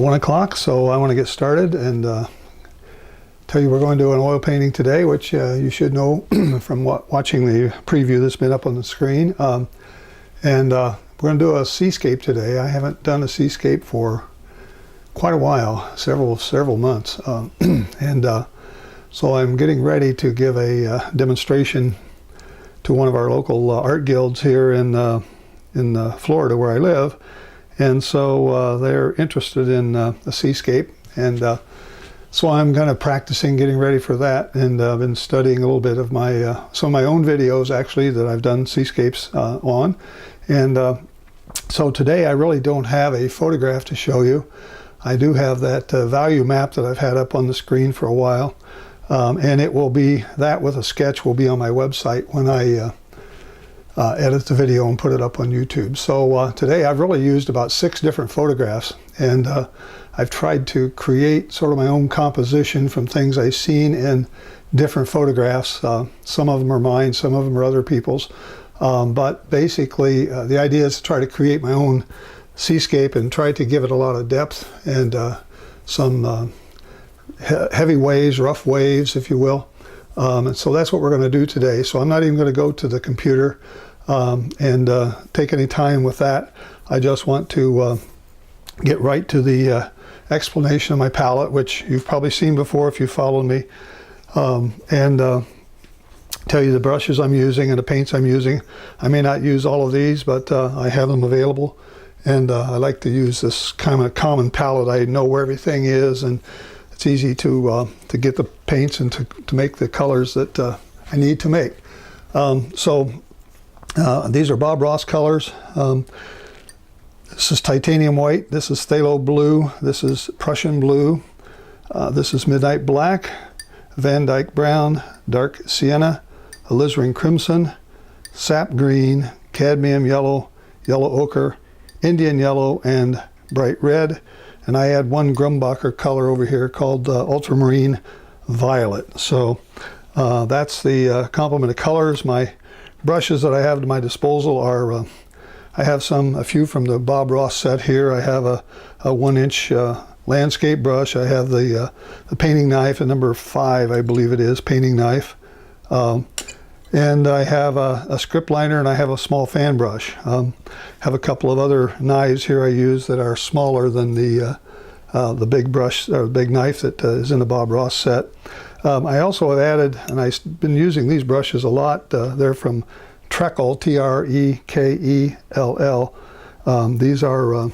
1 o'clock, so I want to get started and tell you we're going to do an oil painting today, which you should know from watching the preview that's been up on the screen. We're going to do a seascape today. I haven't done a seascape for quite a while, several months, so I'm getting ready to give a demonstration to one of our local art guilds here in Florida, where I live. And so they're interested in a seascape, and so I'm kind of practicing getting ready for that, and I've been studying a little bit of my some of my own videos actually that I've done seascapes on. And so today I really don't have a photograph to show you. I do have that value map that I've had up on the screen for a while, and it will be that with a sketch will be on my website when I edit the video and put it up on YouTube. So today I've really used about 6 different photographs, and I've tried to create sort of my own composition from things I've seen in different photographs. Some of them are mine, some of them are other people's. But basically the idea is to try to create my own seascape and try to give it a lot of depth and some heavy waves, rough waves, if you will. And so that's what we're going to do today. So I'm not even going to go to the computer and take any time with that. I just want to get right to the explanation of my palette, which you've probably seen before if you followed me, and tell you the brushes I'm using and the paints I'm using. I may not use all of these, but I have them available, and I like to use this kind of common palette. I know where everything is, and it's easy to get the paints and to make the colors that I need to make. So these are Bob Ross colors. This is titanium white, this is phthalo blue, this is Prussian blue, this is midnight black, Van Dyke brown, dark sienna, alizarin crimson, sap green, cadmium yellow, yellow ochre, Indian yellow, and bright red. And I add one Grumbacher color over here called ultramarine violet. So that's the complement of colors. My brushes that I have at my disposal are I have a few from the Bob Ross set here. I have a 1-inch landscape brush. I have the painting knife, a number 5, I believe it is, painting knife. And I have a script liner, and I have a small fan brush. Have a couple of other knives here I use that are smaller than the big brush or big knife that is in the Bob Ross set. I also have added, and I've been using these brushes a lot. They're from Trekell, T-R-E-K-E-L-L. These are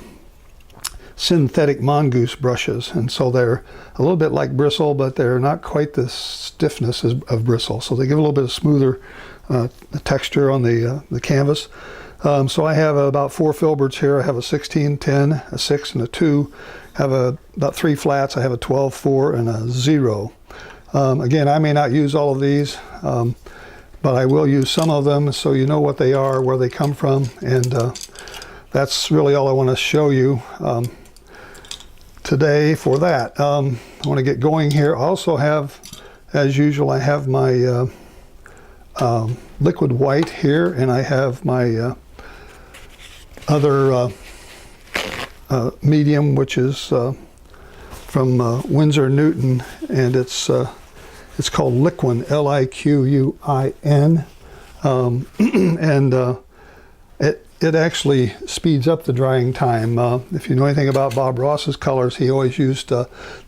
synthetic mongoose brushes, and so they're a little bit like bristle, but they're not quite the stiffness of bristle. So they give a little bit of smoother texture on the canvas. So I have about 4 filberts here. I have a 16, 10, a 6, and a 2. I have about 3 flats. I have a 12, 4, and a 0. Again, I may not use all of these, but I will use some of them so you know what they are, where they come from, and that's really all I want to show you today for that. I want to get going here. I also have, as usual, I have my liquid white here, and I have my other medium, which is from Winsor Newton, and it's called Liquin, L-I-Q-U-I-N, and it actually speeds up the drying time. If you know anything about Bob Ross's colors, he always used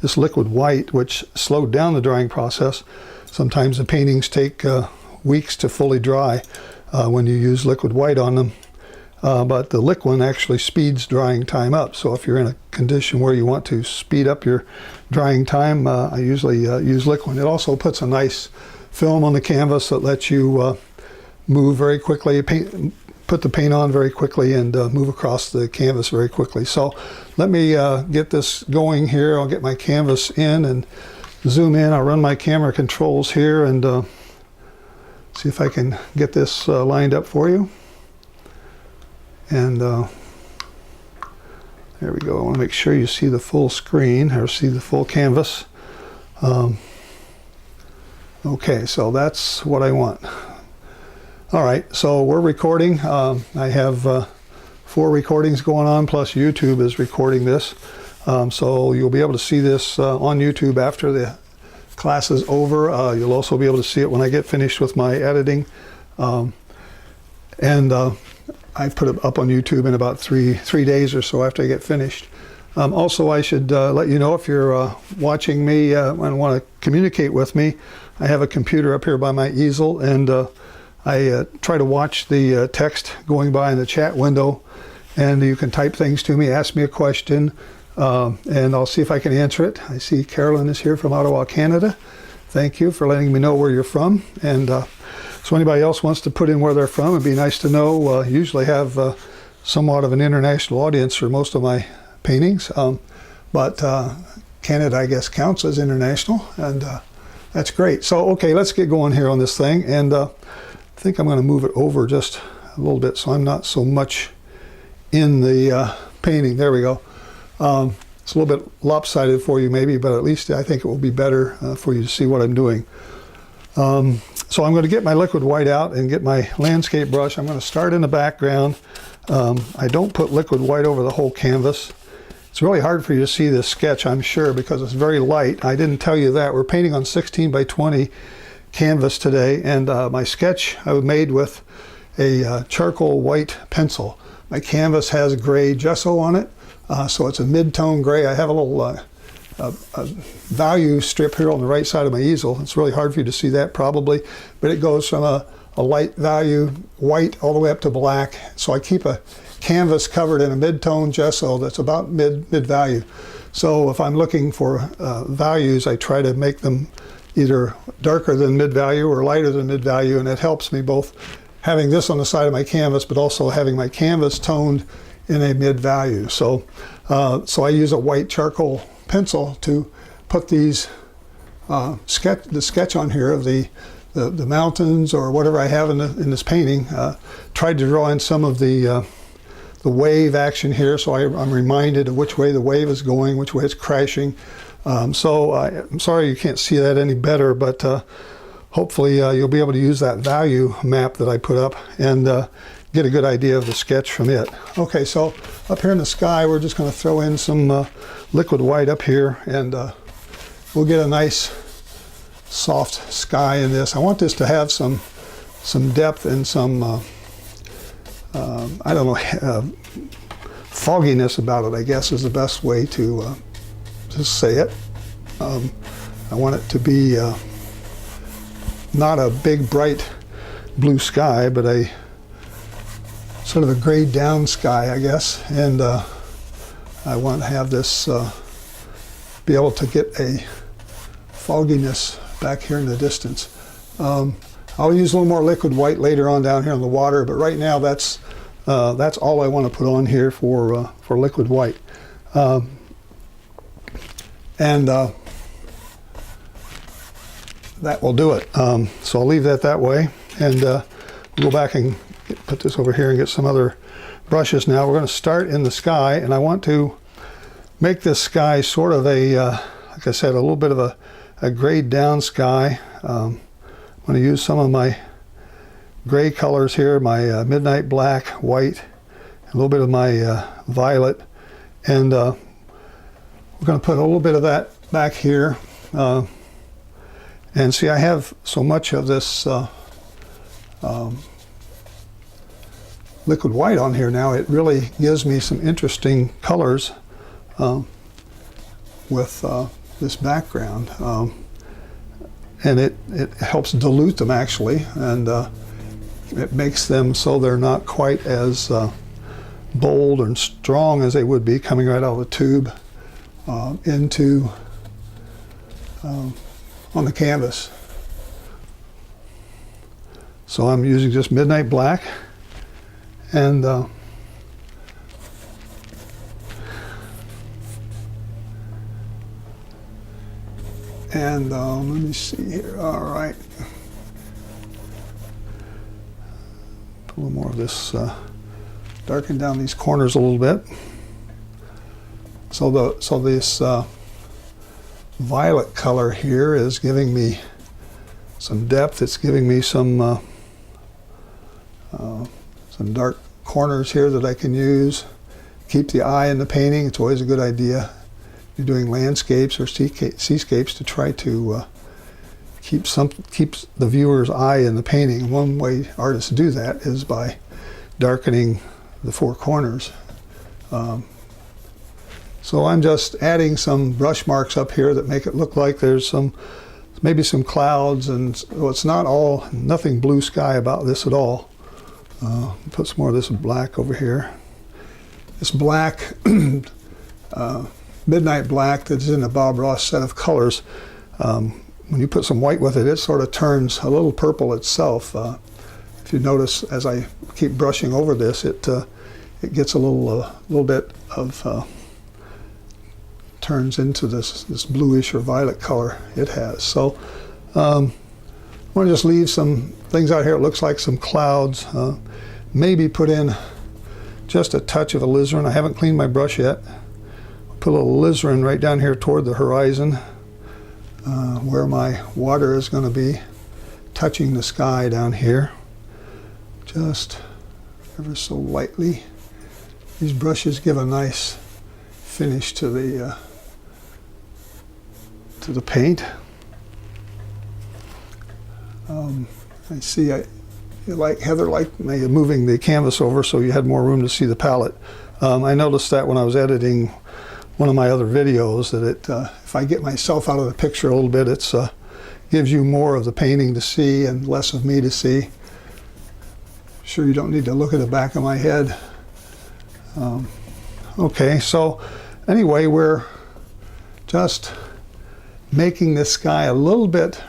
this liquid white, which slowed down the drying process. Sometimes the paintings take weeks to fully dry when you use liquid white on them. But the Liquin actually speeds drying time up. So if you're in a condition where you want to speed up your drying time, I usually use Liquin. It also puts a nice film on the canvas that lets you move very quickly, put the paint on very quickly, and move across the canvas very quickly. So let me get this going here. I'll get my canvas in and zoom in. I'll run my camera controls here and see if I can get this lined up for you. And there we go. I want to make sure you see the full screen or see the full canvas. Okay, so that's what I want. All right, so we're recording. I have 4 recordings going on, plus YouTube is recording this. So you'll be able to see this on YouTube after the class is over. You'll also be able to see it when I get finished with my editing. I put it up on YouTube in about three days or so after I get finished. Also, I should let you know, if you're watching me and want to communicate with me, I have a computer up here by my easel, and I try to watch the text going by in the chat window, and you can type things to me, ask me a question, and I'll see if I can answer it. I see Carolyn is here from Ottawa, Canada. Thank you for letting me know where you're from. And so anybody else wants to put in where they're from, it'd be nice to know. Usually have somewhat of an international audience for most of my paintings, but Canada, I guess, counts as international, and that's great. So, okay, let's get going here on this thing, and I think I'm going to move it over just a little bit so I'm not so much in the painting. There we go. It's a little bit lopsided for you maybe, but at least I think it will be better for you to see what I'm doing. So I'm going to get my liquid white out and get my landscape brush. I'm going to start in the background. I don't put liquid white over the whole canvas. It's really hard for you to see this sketch, I'm sure, because it's very light. I didn't tell you that. We're painting on 16 by 20 canvas today, and my sketch I made with a charcoal white pencil. My canvas has gray gesso on it, so it's a mid-tone gray. I have a little value strip here on the right side of my easel. It's really hard for you to see that probably, but it goes from a light value white all the way up to black. So I keep a canvas covered in a mid-tone gesso that's about mid-value. So if I'm looking for values, I try to make them either darker than mid-value or lighter than mid-value, and it helps me both having this on the side of my canvas, but also having my canvas toned in a mid-value. So I use a white charcoal pencil to put these the sketch on here of the mountains or whatever I have in this painting. Tried to draw in some of the wave action here, so I'm reminded of which way the wave is going, which way it's crashing. So I'm sorry you can't see that any better, but hopefully you'll be able to use that value map that I put up and get a good idea of the sketch from it. Okay, so up here in the sky, we're just going to throw in some liquid white up here, and we'll get a nice soft sky in this. I want this to have some depth and some I don't know, fogginess about it, I guess, is the best way to say it. I want it to be not a big bright blue sky, but a sort of a grayed down sky, I guess, and I want to have this be able to get a fogginess back here in the distance. I'll use a little more liquid white later on down here in the water, but right now that's all I want to put on here for liquid white. And that will do it. So I'll leave that way, and we'll go back and put this over here and get some other brushes now. We're going to start in the sky, and I want to make this sky sort of a, like I said, a little bit of a grayed down sky. I'm going to use some of my gray colors here, my midnight black, white, a little bit of my violet, and we're going to put a little bit of that back here. And see, I have so much of this liquid white on here now, it really gives me some interesting colors with this background. And it helps dilute them actually, and it makes them so they're not quite as bold and strong as they would be coming right out of the tube into on the canvas. So I'm using just midnight black, and let me see here. All right, put a little more of this, darken down these corners a little bit. So this violet color here is giving me some depth. It's giving me some dark corners here that I can use. Keep the eye in the painting. It's always a good idea. you're doing landscapes or seascapes, to try to keeps the viewer's eye in the painting. One way artists do that is by darkening the four corners. So I'm just adding some brush marks up here that make it look like there's maybe some clouds, and well, it's nothing blue sky about this at all. Put some more of this black over here. This black, midnight black that's in the Bob Ross set of colors, when you put some white with it, it sort of turns a little purple itself. If you notice, as I keep brushing over this, it gets a little bit of turns into this bluish or violet color it has. So I'm going to just leave some things out here. It looks like some clouds. Maybe put in just a touch of alizarin. I haven't cleaned my brush yet. Put a little alizarin right down here toward the horizon, where my water is going to be touching the sky down here. Just ever so lightly. These brushes give a nice finish to the paint. I see Heather liked me moving the canvas over so you had more room to see the palette. I noticed that when I was editing one of my other videos, that if I get myself out of the picture a little bit, it gives you more of the painting to see and less of me to see. Sure, you don't need to look at the back of my head. Okay, so anyway, we're just making this sky a little bit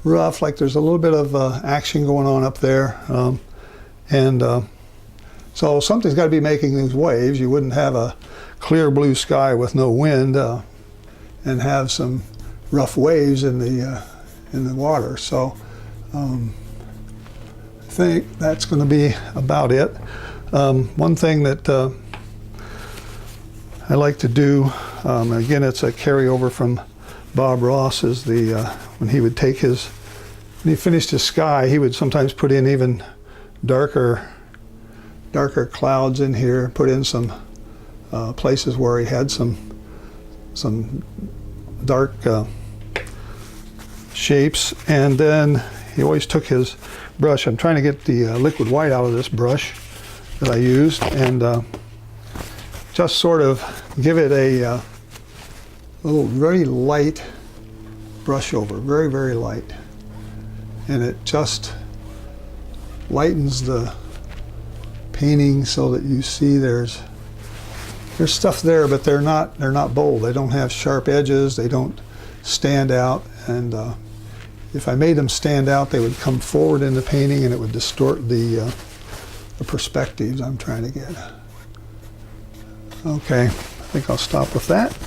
rough, like there's a little bit of action going on up there. So something's got to be making these waves. You wouldn't have a clear blue sky with no wind and have some rough waves in the water. So I think that's going to be about it. One thing that I like to do, again, it's a carryover from Bob Ross, is when he would take when he finished his sky, he would sometimes put in even darker clouds in here, put in some places where he had some dark shapes, and then he always took his brush. I'm trying to get the liquid white out of this brush that I used, and just sort of give it a little very light brush over, very, very light. And it just lightens the painting so that you see there's stuff there, but they're not bold. They don't have sharp edges. They don't stand out. And if I made them stand out, they would come forward in the painting, and it would distort the perspectives I'm trying to get. Okay, I think I'll stop with that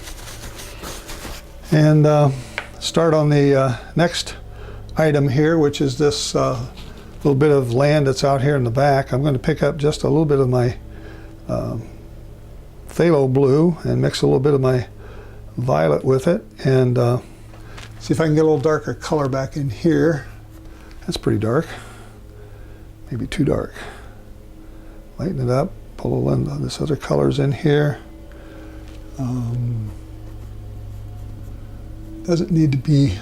and start on the next item here, which is this little bit of land that's out here in the back. I'm going to pick up just a little bit of my phthalo blue and mix a little bit of my violet with it, and see if I can get a little darker color back in here. That's pretty dark, maybe too dark. Lighten it up, pull a little of this other colors in here. Doesn't need to be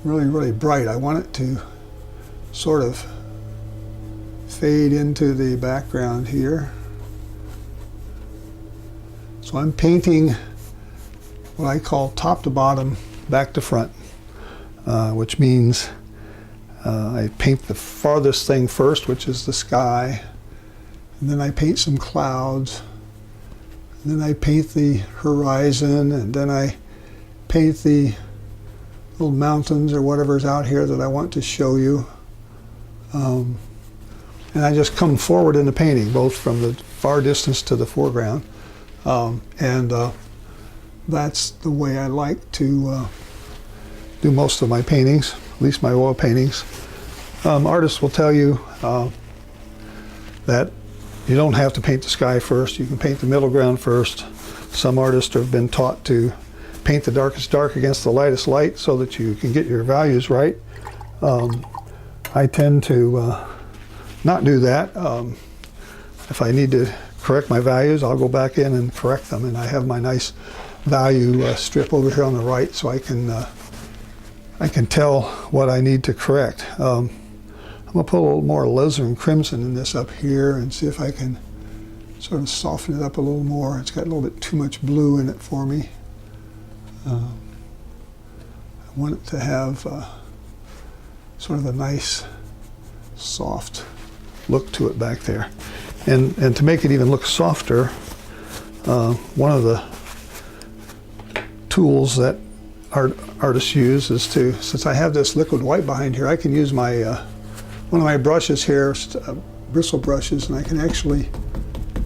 really, really bright. I want it to sort of fade into the background here. So I'm painting what I call top to bottom, back to front, which means I paint the farthest thing first, which is the sky, and then I paint some clouds, and then I paint the horizon, and then I paint the little mountains or whatever's out here that I want to show you. And I just come forward in the painting, both from the far distance to the foreground. That's the way I like to do most of my paintings, at least my oil paintings. Artists will tell you that you don't have to paint the sky first. You can paint the middle ground first. Some artists have been taught to paint the darkest dark against the lightest light so that you can get your values right. I tend to not do that. If I need to correct my values, I'll go back in and correct them, and I have my nice value strip over here on the right, so I can tell what I need to correct. I'm going to put a little more alizarin crimson in this up here and see if I can sort of soften it up a little more. It's got a little bit too much blue in it for me. I want it to have sort of a nice soft look to it back there. And to make it even look softer, one of the tools that artists use is to, since I have this liquid white behind here, I can use my one of my brushes here, bristle brushes, and I can actually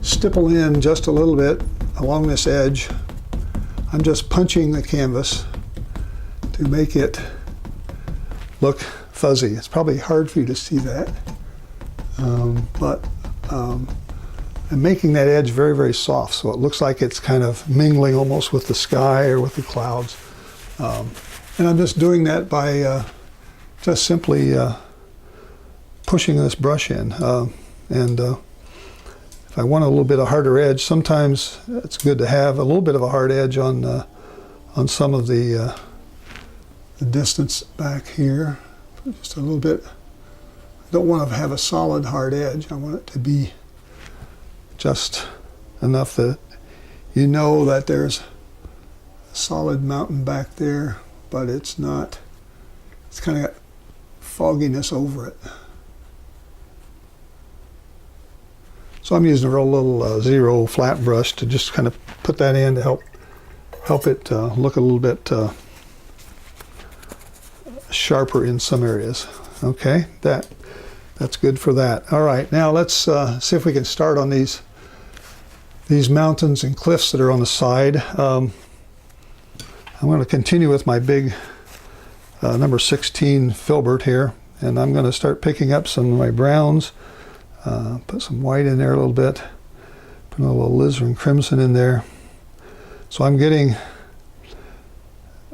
stipple in just a little bit along this edge. I'm just punching the canvas to make it look fuzzy. It's probably hard for you to see that, but I'm making that edge very, very soft, so it looks like it's kind of mingling almost with the sky or with the clouds. And I'm just doing that by just simply pushing this brush in. If I want a little bit of harder edge, sometimes it's good to have a little bit of a hard edge on some of the distance back here. Just a little bit. I don't want to have a solid hard edge. I want it to be just enough that you know that there's a solid mountain back there, but it's not. It's kind of got fogginess over it. So I'm using a real little zero flat brush to just kind of put that in to help it look a little bit sharper in some areas. Okay, that's good for that. All right, now let's see if we can start on these mountains and cliffs that are on the side. I'm going to continue with my big number 16 filbert here, and I'm going to start picking up some of my browns. Put some white in there a little bit, put a little alizarin crimson in there. So I'm getting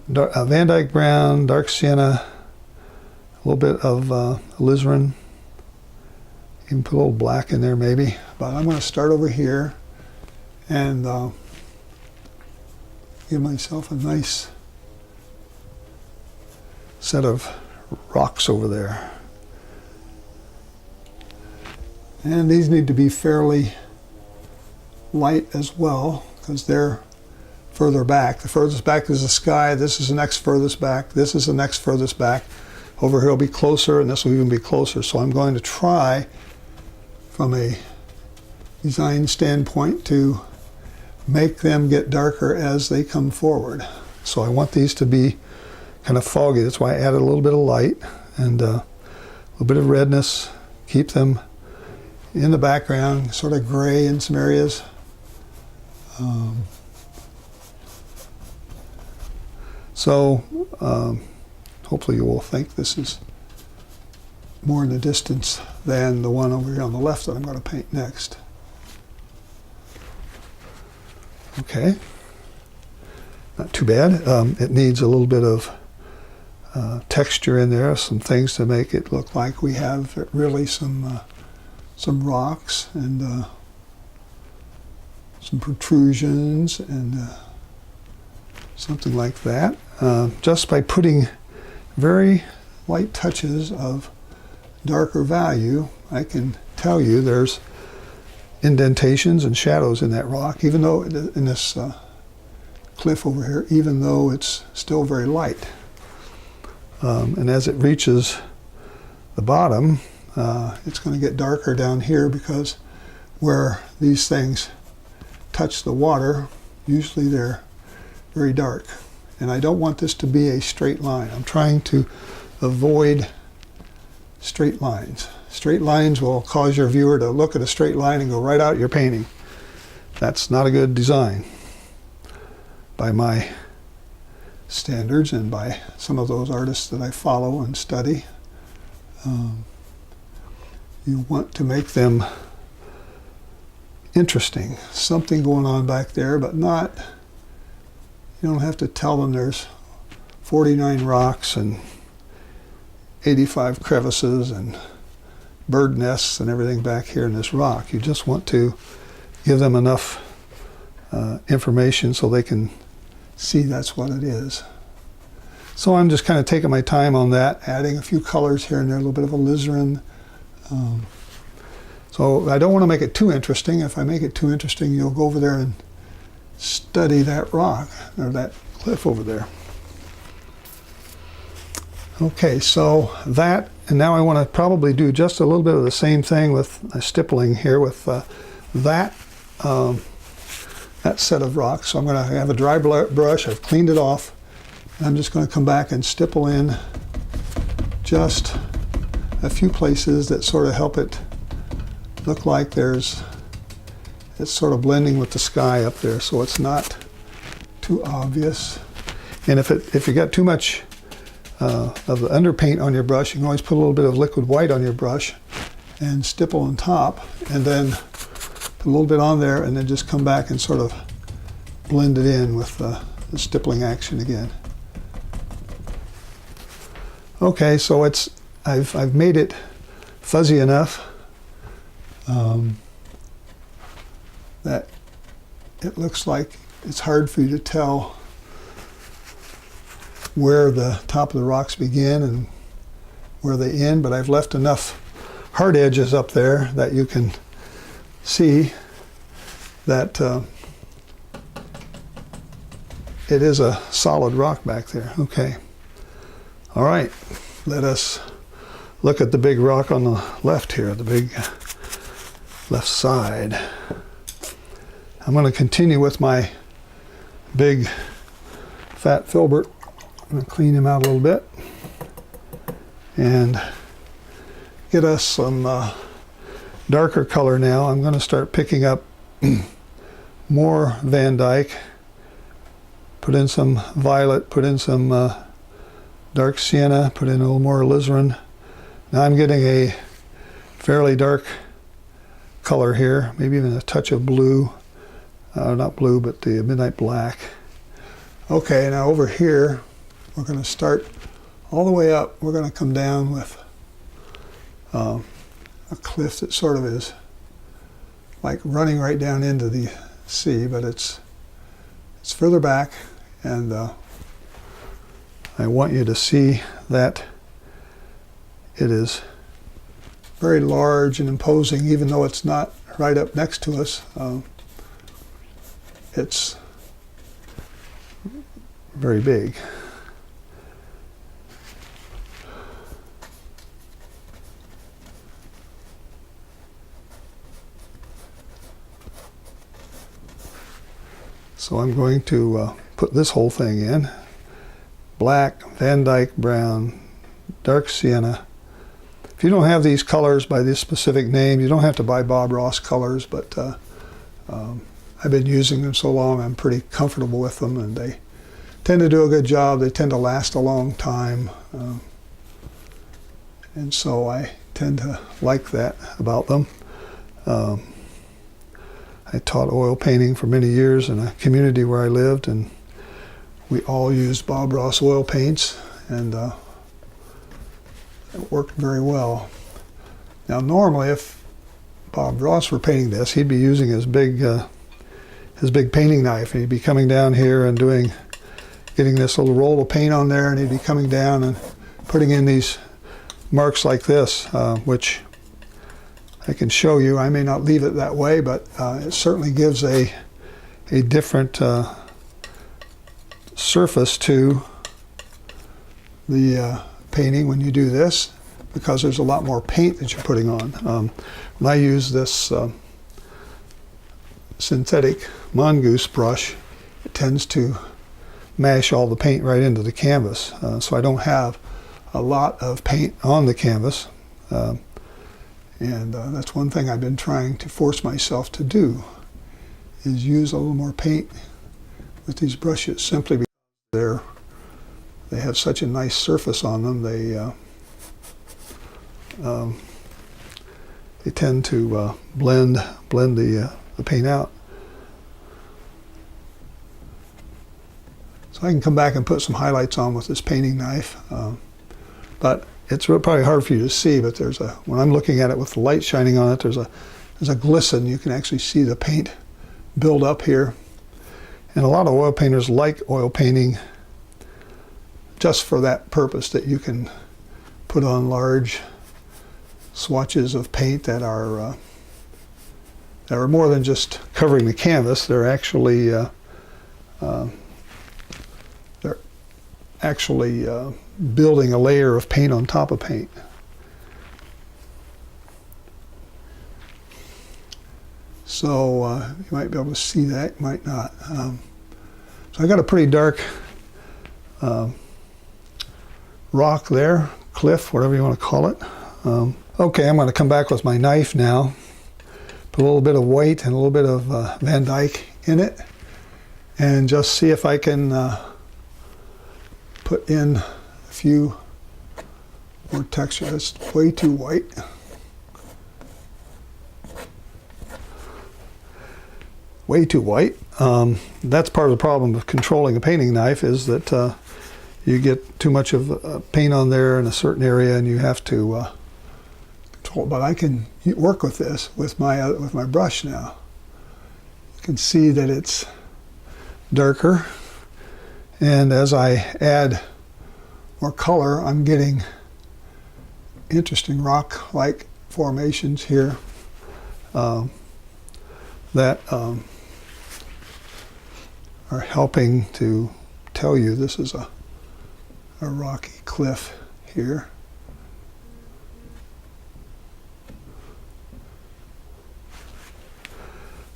Van Dyke brown, dark sienna, a little bit of alizarin. You can put a little black in there maybe. But I'm going to start over here and give myself a nice set of rocks over there. And these need to be fairly light as well, because they're further back. The furthest back is the sky. This is the next furthest back. This is the next furthest back. Over here will be closer, and this will even be closer. So I'm going to try, from a design standpoint, to make them get darker as they come forward. So I want these to be kind of foggy. That's why I added a little bit of light and a little bit of redness. Keep them in the background, sort of gray in some areas. Hopefully you will think this is more in the distance than the one over here on the left that I'm going to paint next. Okay, not too bad. It needs a little bit of texture in there, some things to make it look like we have really some rocks and some protrusions and something like that. Just by putting very light touches of darker value, I can tell you there's indentations and shadows in that rock, even though in this cliff over here, even though it's still very light. And as it reaches the bottom, it's going to get darker down here, because where these things touch the water, usually they're very dark. And I don't want this to be a straight line. I'm trying to avoid straight lines. Straight lines will cause your viewer to look at a straight line and go right out your painting. That's not a good design by my standards and by some of those artists that I follow and study. You want to make them interesting. Something going on back there, but not, you don't have to tell them there's 49 rocks and 85 crevices and bird nests and everything back here in this rock. You just want to give them enough information so they can see that's what it is. So I'm just kind of taking my time on that, adding a few colors here and there, a little bit of alizarin. So I don't want to make it too interesting. If I make it too interesting, you'll go over there and study that rock, or that cliff over there. Okay, so that, and now I want to probably do just a little bit of the same thing with stippling here with that set of rocks. So I'm going to have a dry brush. I've cleaned it off. And I'm just going to come back and stipple in just a few places that sort of help it look like it's sort of blending with the sky up there, so it's not too obvious. And if you got too much of the underpaint on your brush, you can always put a little bit of liquid white on your brush and stipple on top, and then put a little bit on there, and then just come back and sort of blend it in with the stippling action again. Okay, so I've made it fuzzy enough that it looks like it's hard for you to tell where the top of the rocks begin and where they end, but I've left enough hard edges up there that you can see that it is a solid rock back there. Okay. All right, let us look at the big rock on the left here, the big left side. I'm going to continue with my big fat filbert. I'm going to clean him out a little bit and get us some darker color now. I'm going to start picking up more Van Dyke, put in some violet, put in some dark sienna, put in a little more alizarin. Now I'm getting a fairly dark color here, maybe even a touch of blue. Not blue, but the midnight black. Okay, now over here, we're going to start all the way up. We're going to come down with a cliff that sort of is like running right down into the sea, but it's further back, and I want you to see that it is very large and imposing, even though it's not right up next to us. It's very big. So I'm going to put this whole thing in. Black, Van Dyke brown, dark sienna. If you don't have these colors by this specific name, you don't have to buy Bob Ross colors, but I've been using them so long, I'm pretty comfortable with them, and they tend to do a good job. They tend to last a long time, and so I tend to like that about them. I taught oil painting for many years in a community where I lived, and we all used Bob Ross oil paints, and it worked very well. Now normally if Bob Ross were painting this, he'd be using his big painting knife, and he'd be coming down here and getting this little roll of paint on there, and he'd be coming down and putting in these marks like this, which I can show you. I may not leave it that way, but it certainly gives a different surface to the painting when you do this, because there's a lot more paint that you're putting on. When I use this synthetic mongoose brush, it tends to mash all the paint right into the canvas, so I don't have a lot of paint on the canvas, and that's one thing I've been trying to force myself to do, is use a little more paint with these brushes, simply because they have such a nice surface on them. They tend to blend the paint out. So I can come back and put some highlights on with this painting knife, but it's probably hard for you to see. But when I'm looking at it with the light shining on it, there's a glisten. You can actually see the paint build up here, And a lot of oil painters like oil painting just for that purpose, that you can put on large swatches of paint that are more than just covering the canvas. They're actually building a layer of paint on top of paint. So you might be able to see that, you might not. So I got a pretty dark rock there, cliff, whatever you want to call it. Okay, I'm going to come back with my knife now. Put a little bit of white and a little bit of Van Dyke in it, and just see if I can put in a few more texture. That's way too white. Way too white. That's part of the problem of controlling a painting knife, is that you get too much of paint on there in a certain area, and you have to control it. But I can work with this with my brush now. You can see that it's darker, and as I add more color, I'm getting interesting rock-like formations here that are helping to tell you this is a rocky cliff here.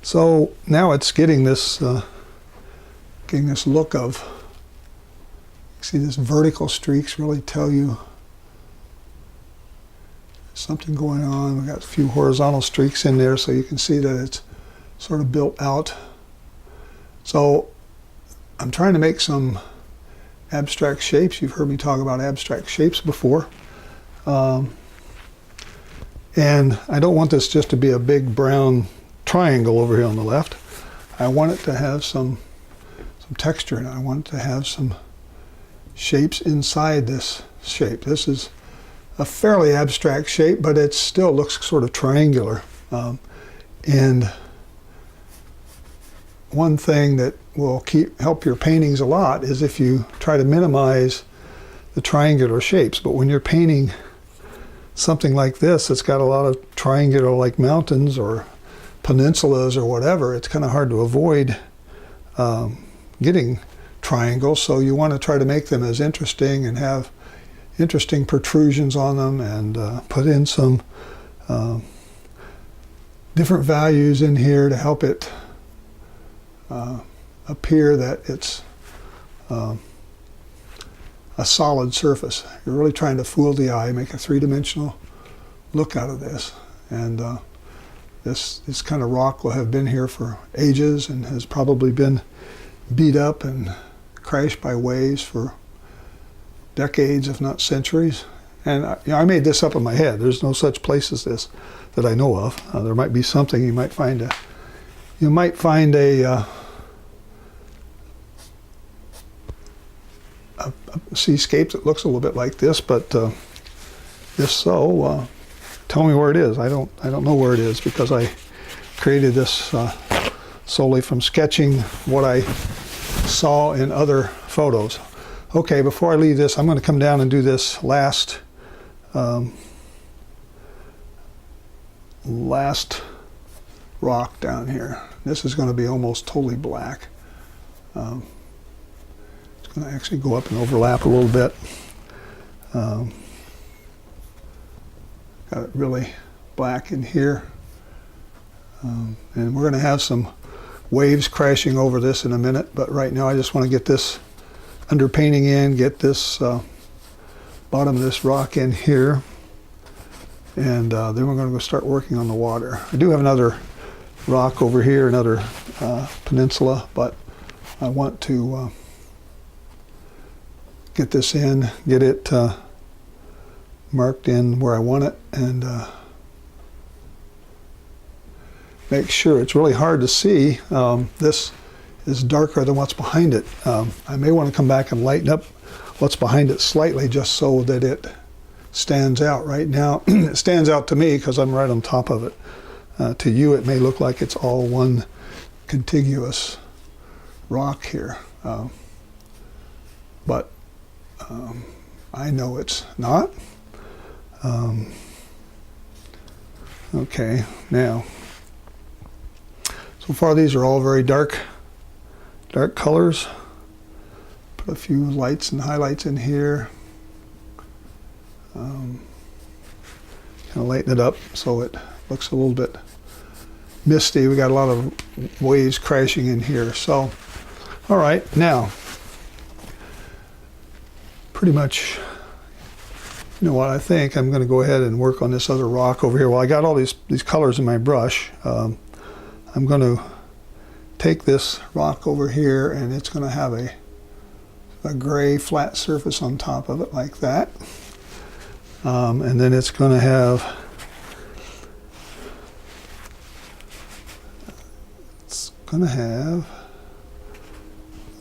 So now it's getting this look of, see, this vertical streaks really tell you something going on. We've got a few horizontal streaks in there, so you can see that it's sort of built out. So I'm trying to make some abstract shapes. You've heard me talk about abstract shapes before. And I don't want this just to be a big brown triangle over here on the left. I want it to have some texture in it. I want it to have some shapes inside this shape. This is a fairly abstract shape, but it still looks sort of triangular. And one thing that will help your paintings a lot is if you try to minimize the triangular shapes. But when you're painting something like this, it's got a lot of triangular, like mountains or peninsulas or whatever, it's kind of hard to avoid getting triangles. So you want to try to make them as interesting and have interesting protrusions on them, and put in some different values in here to help it appear that it's a solid surface. You're really trying to fool the eye, make a three-dimensional look out of this. And this kind of rock will have been here for ages and has probably been beat up and crashed by waves for decades, if not centuries. And I made this up in my head. There's no such place as this that I know of. There might be something. You might find a seascape that looks a little bit like this, but if so, tell me where it is. I don't know where it is, because I created this solely from sketching what I saw in other photos. Okay, before I leave this, I'm going to come down and do this last rock down here. This is going to be almost totally black. It's going to actually go up and overlap a little bit. Got it really black in here. And we're going to have some waves crashing over this in a minute, but right now I just want to get this underpainting in, get this bottom of this rock in here, and then we're going to go start working on the water. I do have another rock over here, another peninsula, but I want to get this in, get it marked in where I want it, and make sure. It's really hard to see. This is darker than what's behind it. I may want to come back and lighten up what's behind it slightly, just so that it stands out. Right now it stands out to me because I'm right on top of it. To you it may look like it's all one contiguous rock here, but I know it's not. Okay, now, so far these are all very dark colors. Put a few lights and highlights in here. Kind of lighten it up so it looks a little bit misty. We got a lot of waves crashing in here. So, all right, now, pretty much, you know what, I think I'm going to go ahead and work on this other rock over here. Well, I got all these colors in my brush. I'm going to take this rock over here, and it's going to have a gray flat surface on top of it like that. And then it's going to have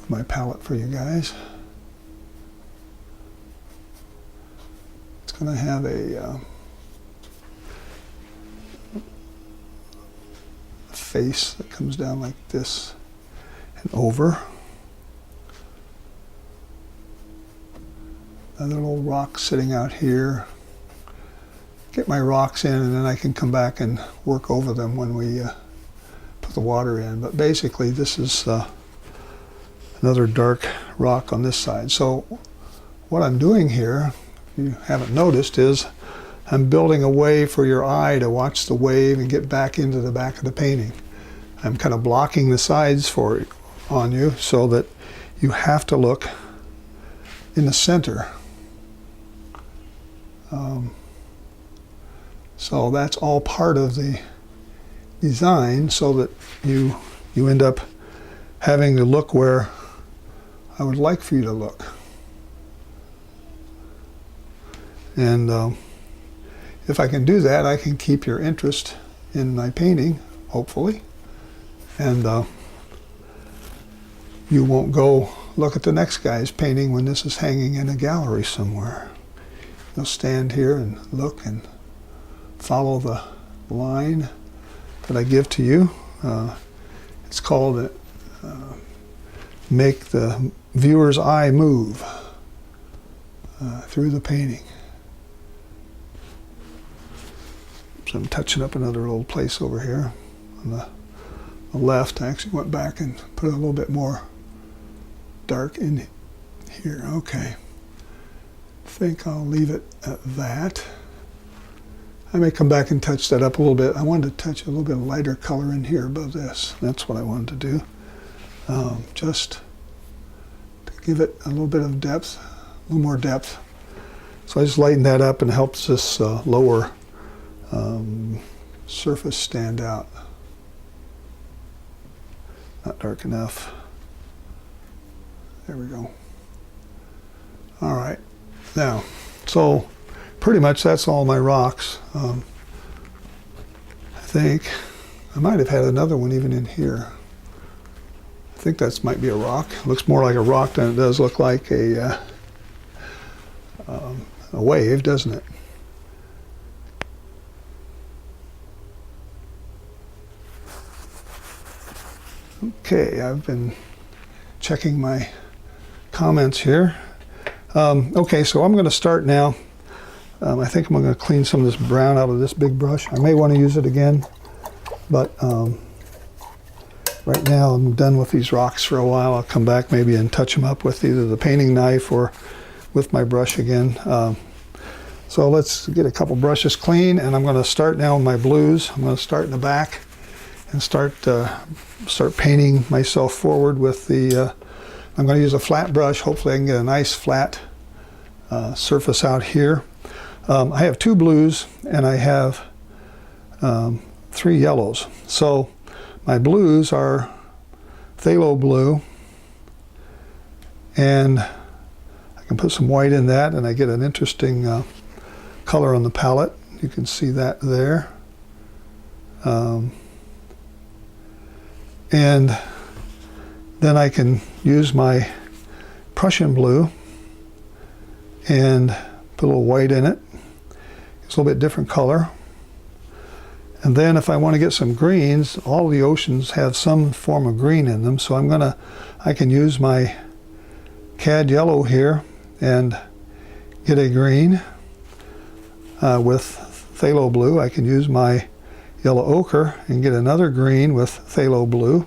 my palette for you guys. It's going to have a face that comes down like this and over. Another little rock sitting out here. Get my rocks in, and then I can come back and work over them when we put the water in. But basically this is another dark rock on this side. So what I'm doing here, if you haven't noticed, is I'm building a way for your eye to watch the wave and get back into the back of the painting. I'm kind of blocking the sides on you so that you have to look in the center. So that's all part of the design, so that you end up having to look where I would like for you to look. And if I can do that, I can keep your interest in my painting, hopefully. And you won't go look at the next guy's painting when this is hanging in a gallery somewhere. You'll stand here and look and follow the line that I give to you. It's called make the viewer's eye move through the painting. So I'm touching up another little place over here on the left. I actually went back and put a little bit more dark in here. Okay. I think I'll leave it at that. I may come back and touch that up a little bit. I wanted to touch a little bit of lighter color in here above this. That's what I wanted to do. Just to give it a little bit of depth, a little more depth. So I just lighten that up and helps this lower surface stand out. Not dark enough. There we go. All right. Now, so pretty much that's all my rocks. I think I might have had another one even in here. I think that might be a rock. It looks more like a rock than it does look like a wave, doesn't it? Okay, I've been checking my comments here. Okay, so I'm going to start now. I think I'm going to clean some of this brown out of this big brush. I may want to use it again, but right now I'm done with these rocks for a while. I'll come back maybe and touch them up with either the painting knife or with my brush again. So let's get a couple brushes clean, and I'm going to start now with my blues. I'm going to start in the back and start painting myself forward with the, I'm going to use a flat brush. Hopefully I can get a nice flat surface out here. I have 2 blues and I have 3 yellows. So my blues are phthalo blue, and I can put some white in that and I get an interesting color on the palette. You can see that there. And then I can use my Prussian blue and put a little white in it. It's a little bit different color. And then if I want to get some greens, all the oceans have some form of green in them, so I can use my cad yellow here and get a green with phthalo blue. I can use my yellow ochre and get another green with phthalo blue.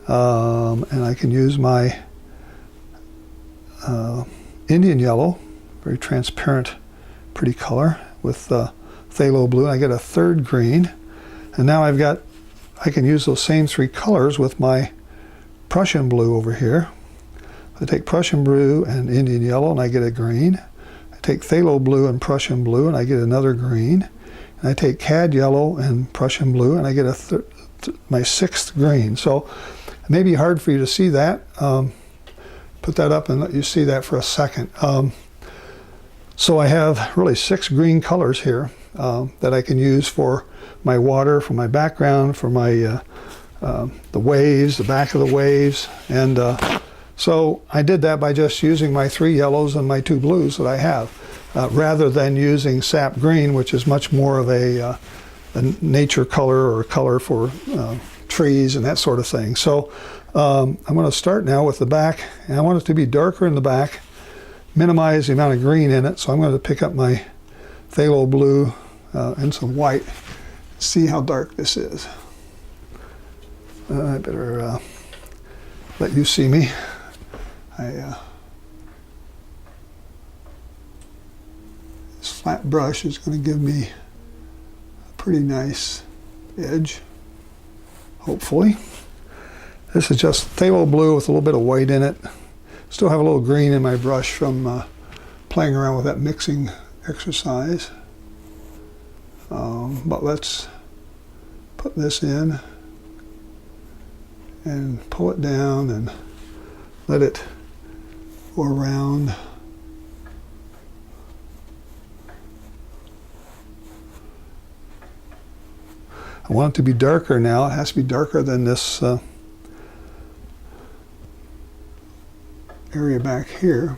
And I can use my Indian yellow, very transparent, pretty color, with phthalo blue. I get a third green. And now I can use those same three colors with my Prussian blue over here. I take Prussian blue and Indian yellow and I get a green. I take phthalo blue and Prussian blue and I get another green. And I take cad yellow and Prussian blue and I get my sixth green. So it may be hard for you to see that. Put that up and let you see that for a second. So I have really 6 green colors here that I can use for my water, for my background, for my the waves, the back of the waves. And so I did that by just using my 3 yellows and my 2 blues that I have, rather than using sap green, which is much more of a nature color or a color for trees and that sort of thing. So I'm going to start now with the back, and I want it to be darker in the back, minimize the amount of green in it. So I'm going to pick up my phthalo blue and some white, see how dark this is. I better let you see me. This flat brush is going to give me a pretty nice edge, hopefully. This is just phthalo blue with a little bit of white in it. Still have a little green in my brush from playing around with that mixing exercise. But let's put this in and pull it down and let it go around. I want it to be darker now. It has to be darker than this area back here.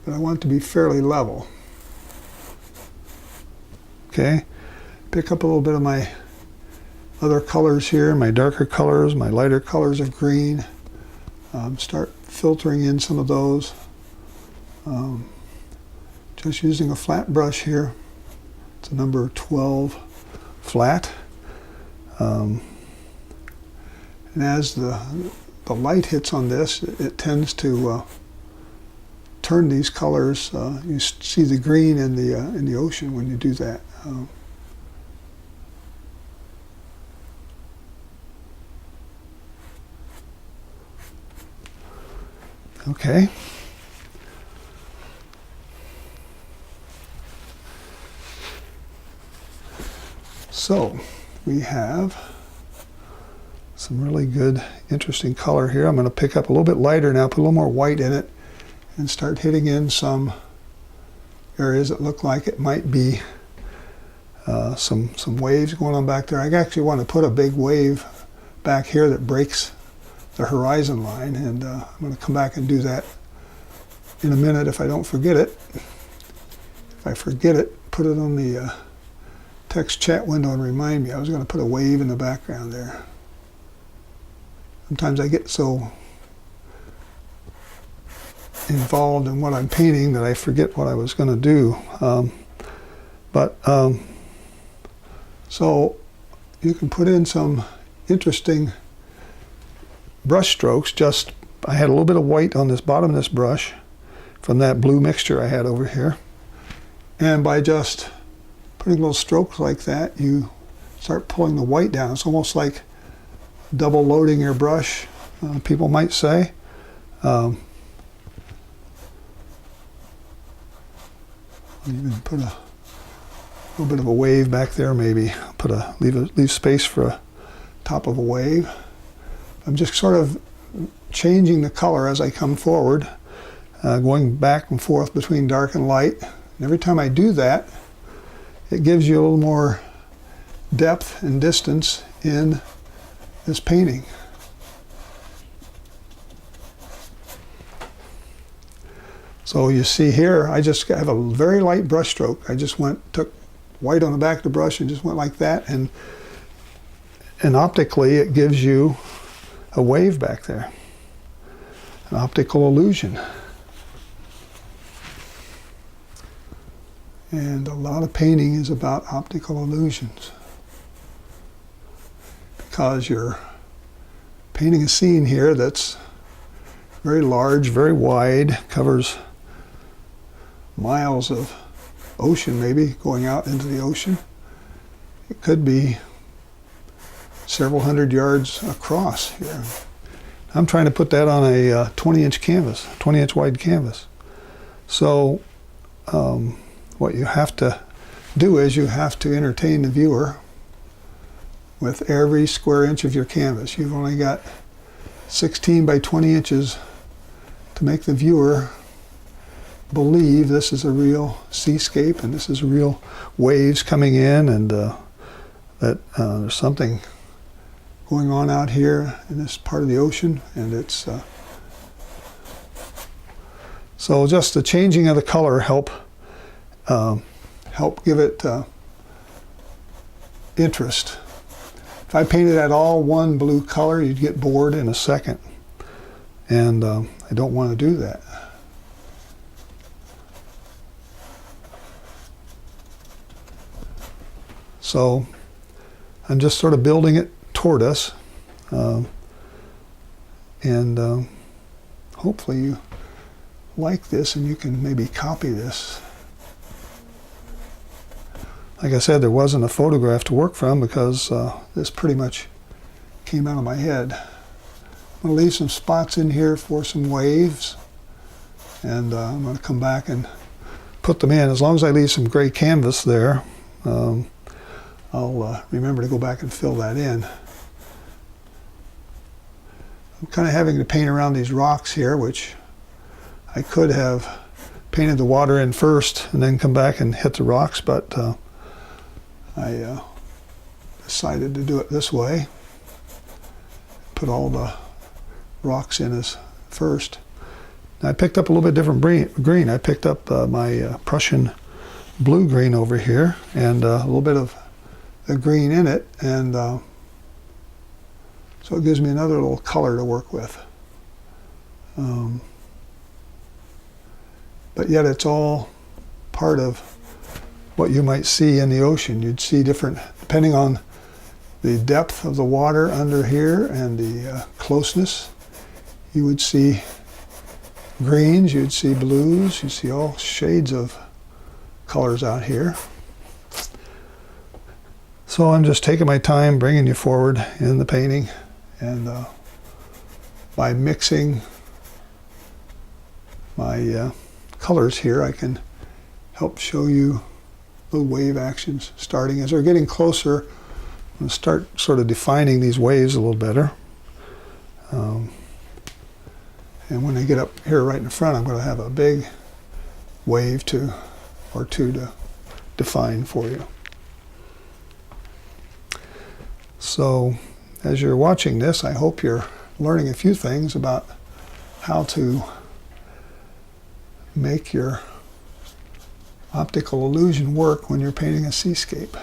But I want it to be fairly level. Okay, pick up a little bit of my other colors here, my darker colors, my lighter colors of green. Start filtering in some of those. Just using a flat brush here. It's a number 12 flat. And as the light hits on this, it tends to turn these colors. You see the green in the ocean when you do that. Okay. So we have some really good, interesting color here. I'm going to pick up a little bit lighter now, put a little more white in it, and start hitting in some areas that look like it might be some waves going on back there. I actually want to put a big wave back here that breaks the horizon line, and I'm going to come back and do that in a minute if I don't forget it. If I forget it, put it on the text chat window and remind me. I was going to put a wave in the background there. Sometimes I get so involved in what I'm painting that I forget what I was going to do. So you can put in some interesting brush strokes. Just I had a little bit of white on this bottom of this brush from that blue mixture I had over here, and by just putting little strokes like that, you start pulling the white down. It's almost like double loading your brush, people might say. Even put a little bit of a wave back there, maybe leave space for a top of a wave. I'm just sort of changing the color as I come forward, going back and forth between dark and light. And every time I do that, it gives you a little more depth and distance in this painting. So you see here, I just have a very light brush stroke. I just took white on the back of the brush and just went like that, and optically it gives you a wave back there, an optical illusion. And a lot of painting is about optical illusions, because you're painting a scene here that's very large, very wide, covers miles of ocean, maybe going out into the ocean. It could be several hundred yards across here. I'm trying to put that on a 20-inch canvas, 20-inch wide canvas. So what you have to do is you have to entertain the viewer with every square inch of your canvas. You've only got 16 by 20 inches to make the viewer believe this is a real seascape and this is real waves coming in, and that there's something going on out here in this part of the ocean, and it's so just the changing of the color help give it interest. If I painted that all one blue color, you'd get bored in a second, and I don't want to do that. So I'm just sort of building it toward us, and hopefully you like this and you can maybe copy this. Like I said, there wasn't a photograph to work from because this pretty much came out of my head. I'm going to leave some spots in here for some waves, and I'm going to come back and put them in. As long as I leave some gray canvas there, I'll remember to go back and fill that in. I'm kind of having to paint around these rocks here, which I could have painted the water in first and then come back and hit the rocks, but I decided to do it this way. Put all the rocks in as first. I picked up a little bit different green. I picked up my Prussian blue green over here, and a little bit of the green in it, and so it gives me another little color to work with. But yet it's all part of what you might see in the ocean. You'd see different, depending on the depth of the water under here and the closeness, you would see greens, you'd see blues, you'd see all shades of colors out here. So I'm just taking my time, bringing you forward in the painting, and by mixing my colors here, I can help show you little wave actions starting. As they're getting closer, I'm going to start sort of defining these waves a little better. And when they get up here right in front, I'm going to have a big wave or two to define for you. So as you're watching this, I hope you're learning a few things about how to make your optical illusion work when you're painting a seascape.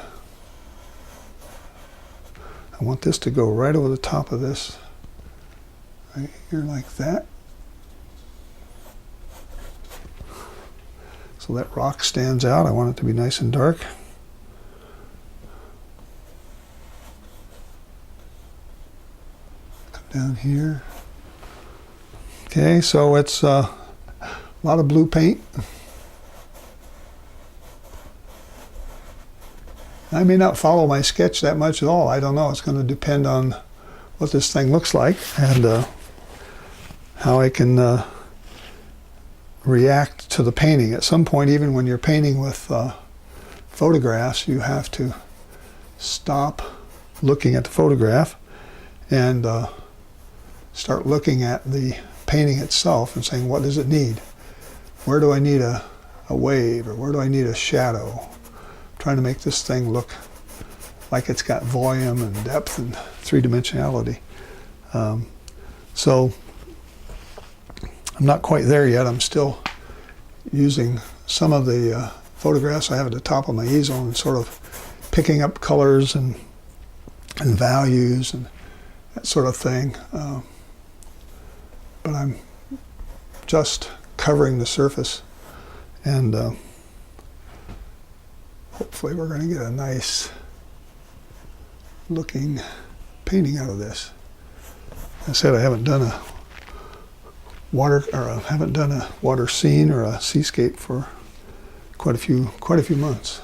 I want this to go right over the top of this, right here like that. So that rock stands out. I want it to be nice and dark. Come down here. Okay, so it's a lot of blue paint. I may not follow my sketch that much at all. I don't know. It's going to depend on what this thing looks like and how I can react to the painting. At some point, even when you're painting with photographs, you have to stop looking at the photograph and start looking at the painting itself and saying, what does it need? Where do I need a wave, or where do I need a shadow? Trying to make this thing look like it's got volume and depth and three-dimensionality. So I'm not quite there yet. I'm still using some of the photographs I have at the top of my easel and sort of picking up colors and values and that sort of thing. But I'm just covering the surface, and hopefully we're going to get a nice looking painting out of this. I said I haven't done a water scene or a seascape for quite a few months.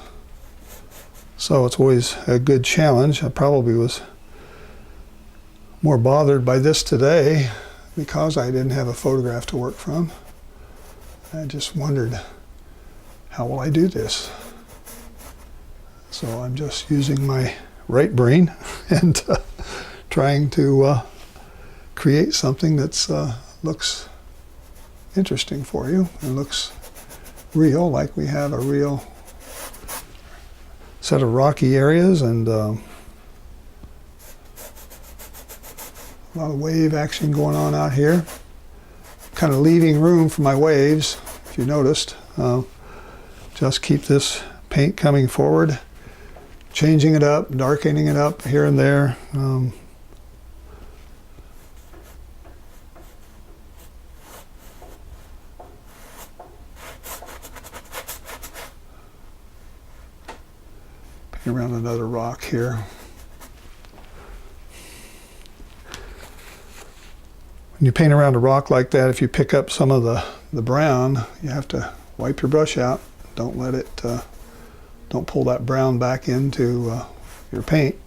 So it's always a good challenge. I probably was more bothered by this today because I didn't have a photograph to work from. I just wondered, how will I do this? So I'm just using my right brain and trying to create something that's looks interesting for you and looks real, like we have a real set of rocky areas and a lot of wave action going on out here. Kind of leaving room for my waves, if you noticed. Just keep this paint coming forward, changing it up, darkening it up here and there. Paint around another rock here. When you paint around a rock like that, if you pick up some of the brown, you have to wipe your brush out. Don't let it, don't pull that brown back into your paint.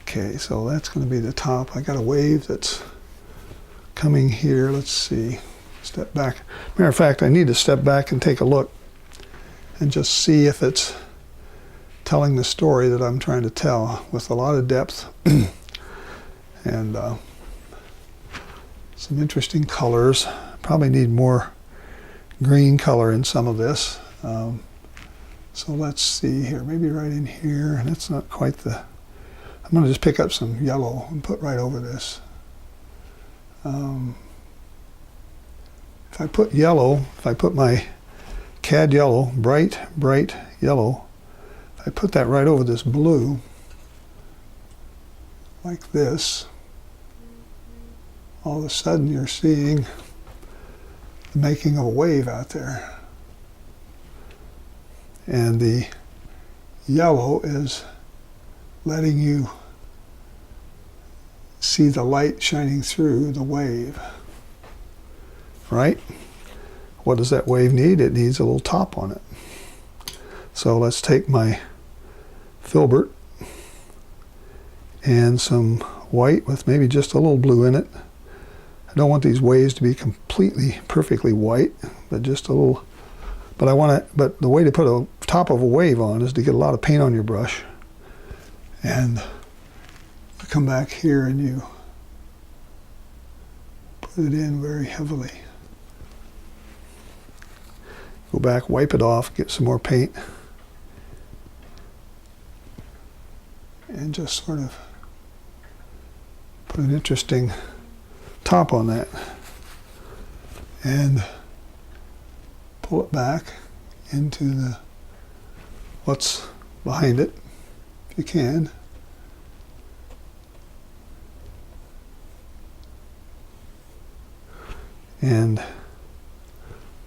Okay, so that's going to be the top. I got a wave that's coming here. Let's see. Step back. Matter of fact, I need to step back and take a look and just see if it's telling the story that I'm trying to tell with a lot of depth and some interesting colors. Probably need more green color in some of this. So let's see here, maybe right in here. That's not quite the, I'm going to just pick up some yellow and put right over this. If I put yellow, if I put my cad yellow, bright yellow, if I put that right over this blue, like this, all of a sudden you're seeing the making of a wave out there. And the yellow is letting you see the light shining through the wave, right? What does that wave need? It needs a little top on it. So let's take my filbert and some white with maybe just a little blue in it. I don't want these waves to be completely, perfectly white, but just a little. But I want to. But the way to put a top of a wave on is to get a lot of paint on your brush, and you come back here and you put it in very heavily. Go back, wipe it off, get some more paint, and just sort of put an interesting top on that. And pull it back into the what's behind it, if you can. And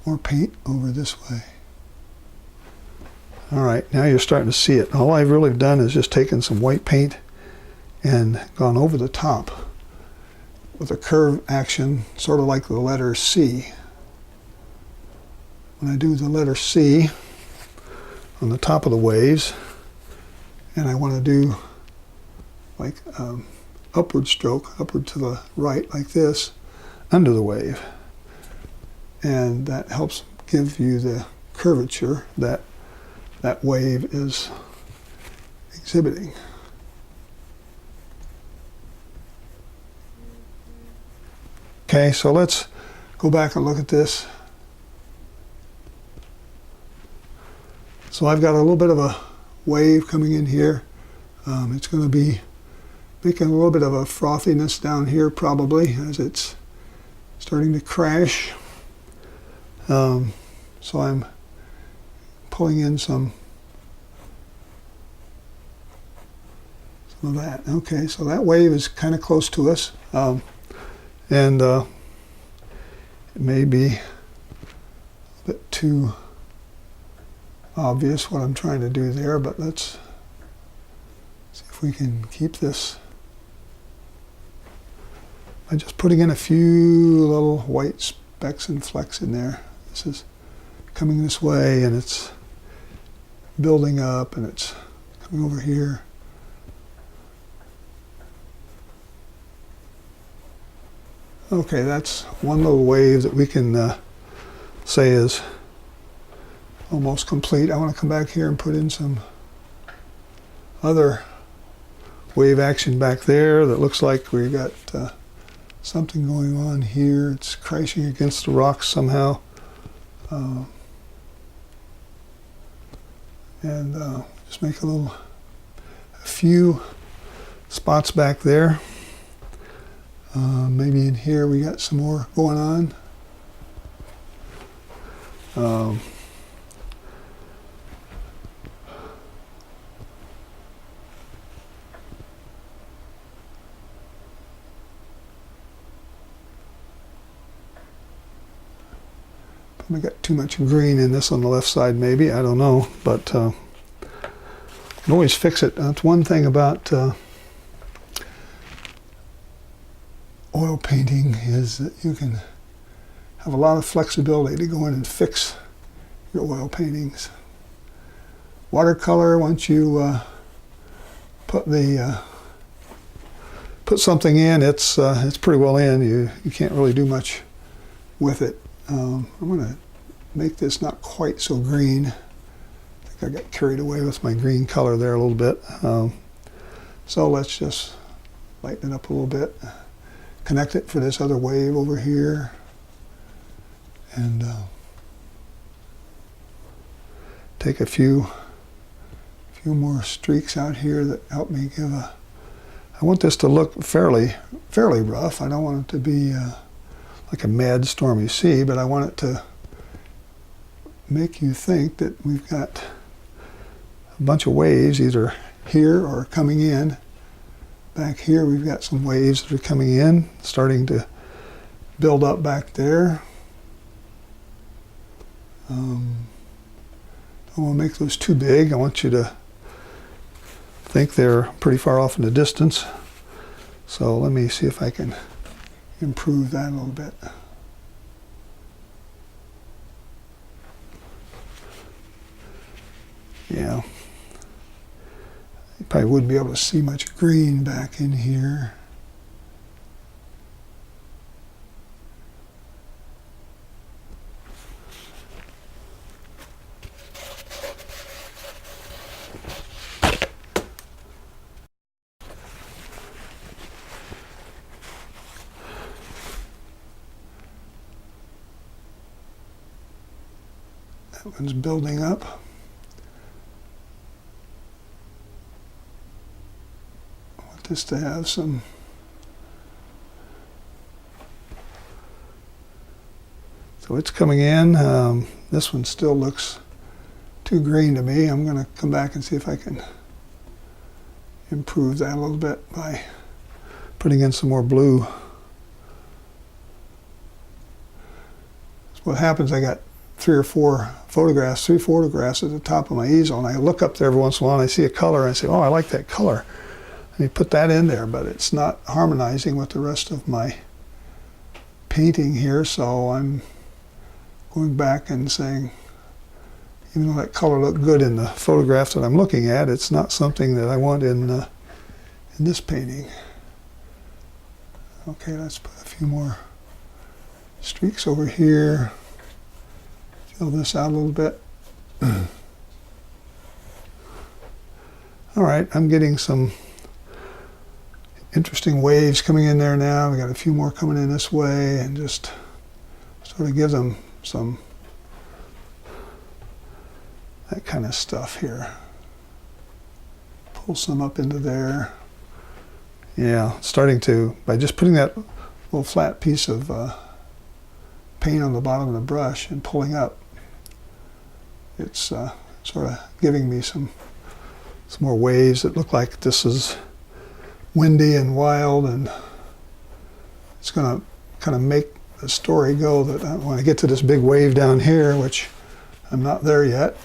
more paint over this way. All right, now you're starting to see it. All I've really done is just taken some white paint and gone over the top with a curve action, sort of like the letter C. When I do the letter C on the top of the waves, and I want to do like upward stroke, upward to the right, like this, under the wave. And that helps give you the curvature that that wave is exhibiting. Okay, so let's go back and look at this. So I've got a little bit of a wave coming in here. It's going to be making a little bit of a frothiness down here probably as it's starting to crash. So I'm pulling in some of that. Okay, so that wave is kind of close to us. And it may be a bit too obvious what I'm trying to do there, but let's see if we can keep this by just putting in a few little white specks and flecks in there. This is coming this way and it's building up and it's coming over here. Okay, that's one little wave that we can say is almost complete. I want to come back here and put in some other wave action back there that looks like we've got something going on here. It's crashing against the rocks somehow. And just make a few spots back there. Maybe in here we got some more going on. We got too much green in this on the left side, maybe. I don't know, but you can always fix it. That's one thing about oil painting is that you can have a lot of flexibility to go in and fix your oil paintings. Watercolor, once you put something in, it's pretty well in. You can't really do much with it. I'm going to make this not quite so green. I think I got carried away with my green color there a little bit. So let's just lighten it up a little bit. Connect it for this other wave over here. And take a few more streaks out here that help me give a... I want this to look fairly rough. I don't want it to be like a mad stormy sea, but I want it to make you think that we've got a bunch of waves either here or coming in. Back here we've got some waves that are coming in, starting to build up back there. Don't want to make those too big. I want you to think they're pretty far off in the distance. So let me see if I can improve that a little bit. Yeah. You probably wouldn't be able to see much green back in here. That one's building up. I want this to have some so it's coming in. This one still looks too green to me. I'm going to come back and see if I can improve that a little bit by putting in some more blue. So what happens, I got three photographs at the top of my easel, and I look up there every once in a while and I see a color and I say, oh, I like that color. And you put that in there, but it's not harmonizing with the rest of my painting here, so I'm going back and saying, even though that color looked good in the photograph that I'm looking at, it's not something that I want in this painting. Okay, let's put a few more streaks over here. Fill this out a little bit. All right, I'm getting some interesting waves coming in there now. We got a few more coming in this way, and just sort of give them some that kind of stuff here. Pull some up into there. Yeah, starting to, by just putting that little flat piece of paint on the bottom of the brush and pulling up, it's sort of giving me some more waves that look like this is windy and wild, and it's going to kind of make the story go that when I get to this big wave down here, which I'm not there yet,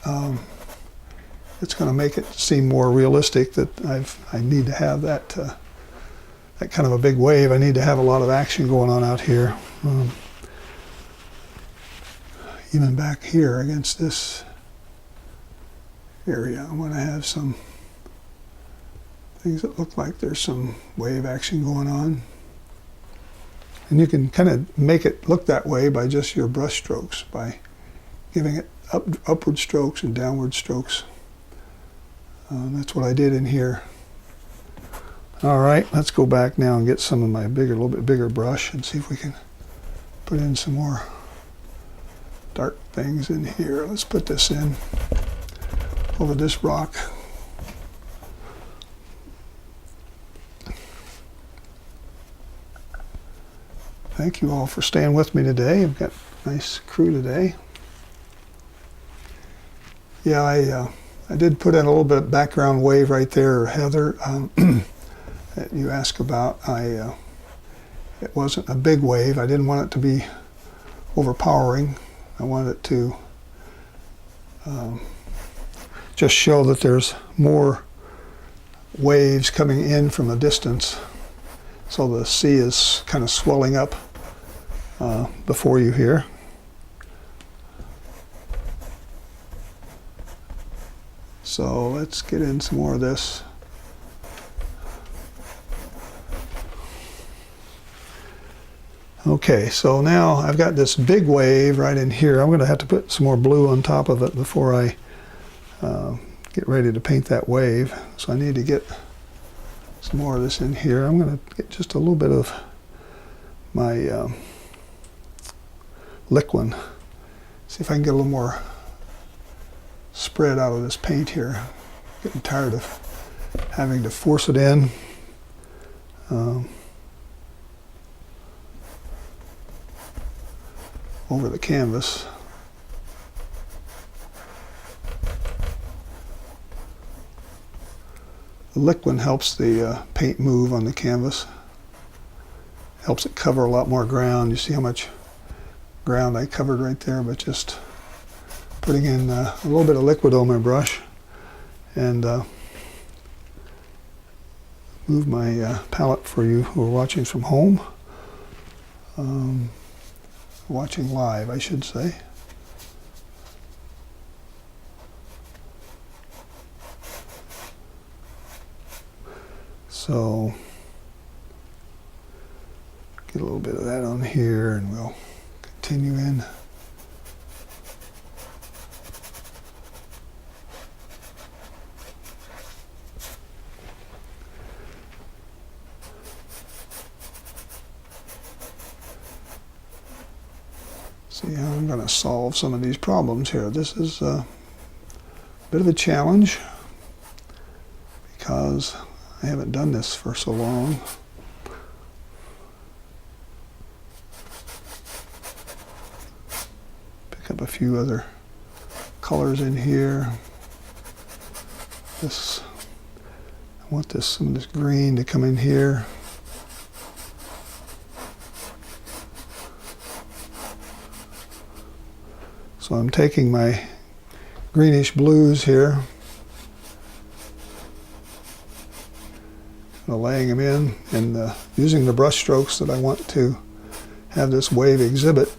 it's going to make it seem more realistic that I need to have that that kind of a big wave. I need to have a lot of action going on out here. Even back here against this area, I want to have some things that look like there's some wave action going on. And you can kind of make it look that way by just your brush strokes, by giving it upward strokes and downward strokes. That's what I did in here. All right, let's go back now and get some of my little bit bigger brush and see if we can put in some more dark things in here. Let's put this in over this rock. Thank you all for staying with me today. I've got a nice crew today. Yeah, I did put in a little bit of background wave right there, Heather, that you asked about. It wasn't a big wave. I didn't want it to be overpowering. I wanted it to just show that there's more waves coming in from a distance. So the sea is kind of swelling up before you here. So let's get in some more of this. Okay, so now I've got this big wave right in here. I'm going to have to put some more blue on top of it before I get ready to paint that wave. So I need to get some more of this in here. I'm going to get just a little bit of my liquid. See if I can get a little more spread out of this paint here. Getting tired of having to force it in. Over the canvas. The liquid helps the paint move on the canvas. Helps it cover a lot more ground. You see how much ground I covered right there, but just putting in a little bit of liquid on my brush and move my palette for you who are watching from home. Watching live, I should say. So get a little bit of that on here and we'll continue in. See how I'm going to solve some of these problems here. This is a bit of a challenge because I haven't done this for so long. Pick up a few other colors in here. I want some of this green to come in here. So I'm taking my greenish blues here, laying them in and using the brush strokes that I want to have this wave exhibit.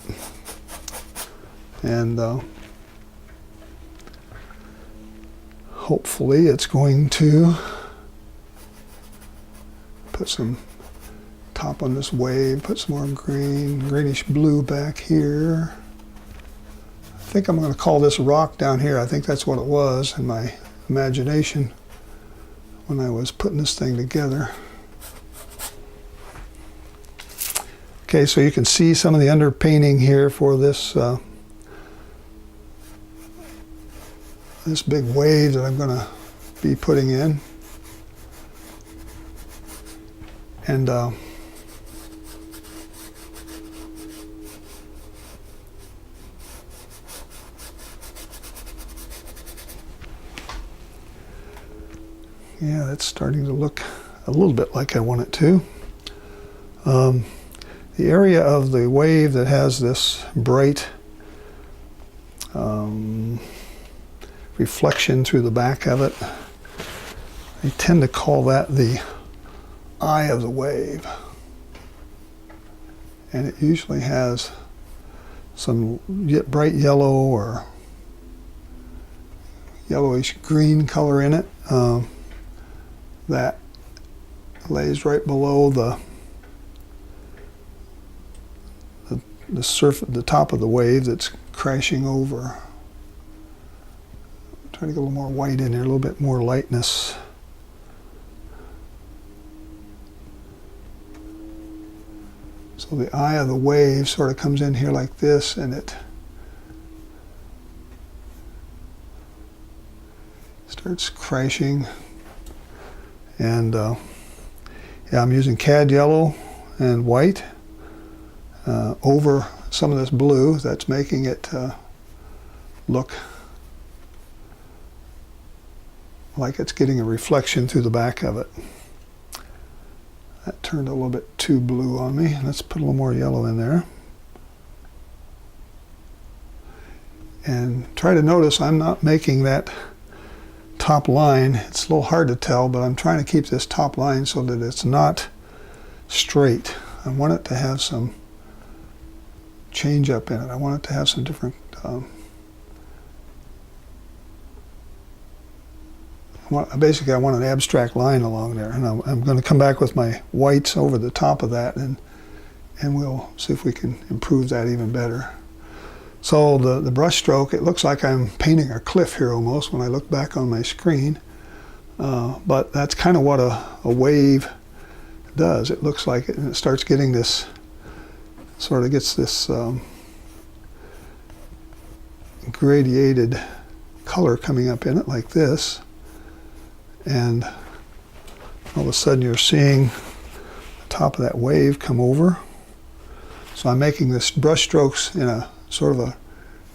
And hopefully it's going to put some top on this wave, put some more greenish blue back here. I think I'm going to call this rock down here. I think that's what it was in my imagination when I was putting this thing together. Okay, so you can see some of the underpainting here for this this big wave that I'm going to be putting in. And yeah, that's starting to look a little bit like I want it to. The area of the wave that has this bright reflection through the back of it, I tend to call that the eye of the wave. And it usually has some bright yellow or yellowish green color in it that lays right below the top of the wave that's crashing over. Try to get a little more white in there, a little bit more lightness. So the eye of the wave sort of comes in here like this, and it starts crashing. And yeah, I'm using cad yellow and white over some of this blue that's making it look like it's getting a reflection through the back of it. That turned a little bit too blue on me. Let's put a little more yellow in there. And try to notice I'm not making that top line. It's a little hard to tell, but I'm trying to keep this top line so that it's not straight. I want it to have some change up in it. I want it to have some different basically I want an abstract line along there, and I'm going to come back with my whites over the top of that, and we'll see if we can improve that even better. So the brush stroke, it looks like I'm painting a cliff here almost when I look back on my screen, but that's kind of what a wave does. It looks like it, and it starts getting this, sort of gets this gradiated color coming up in it like this, and all of a sudden you're seeing the top of that wave come over. So I'm making this brush strokes in a sort of a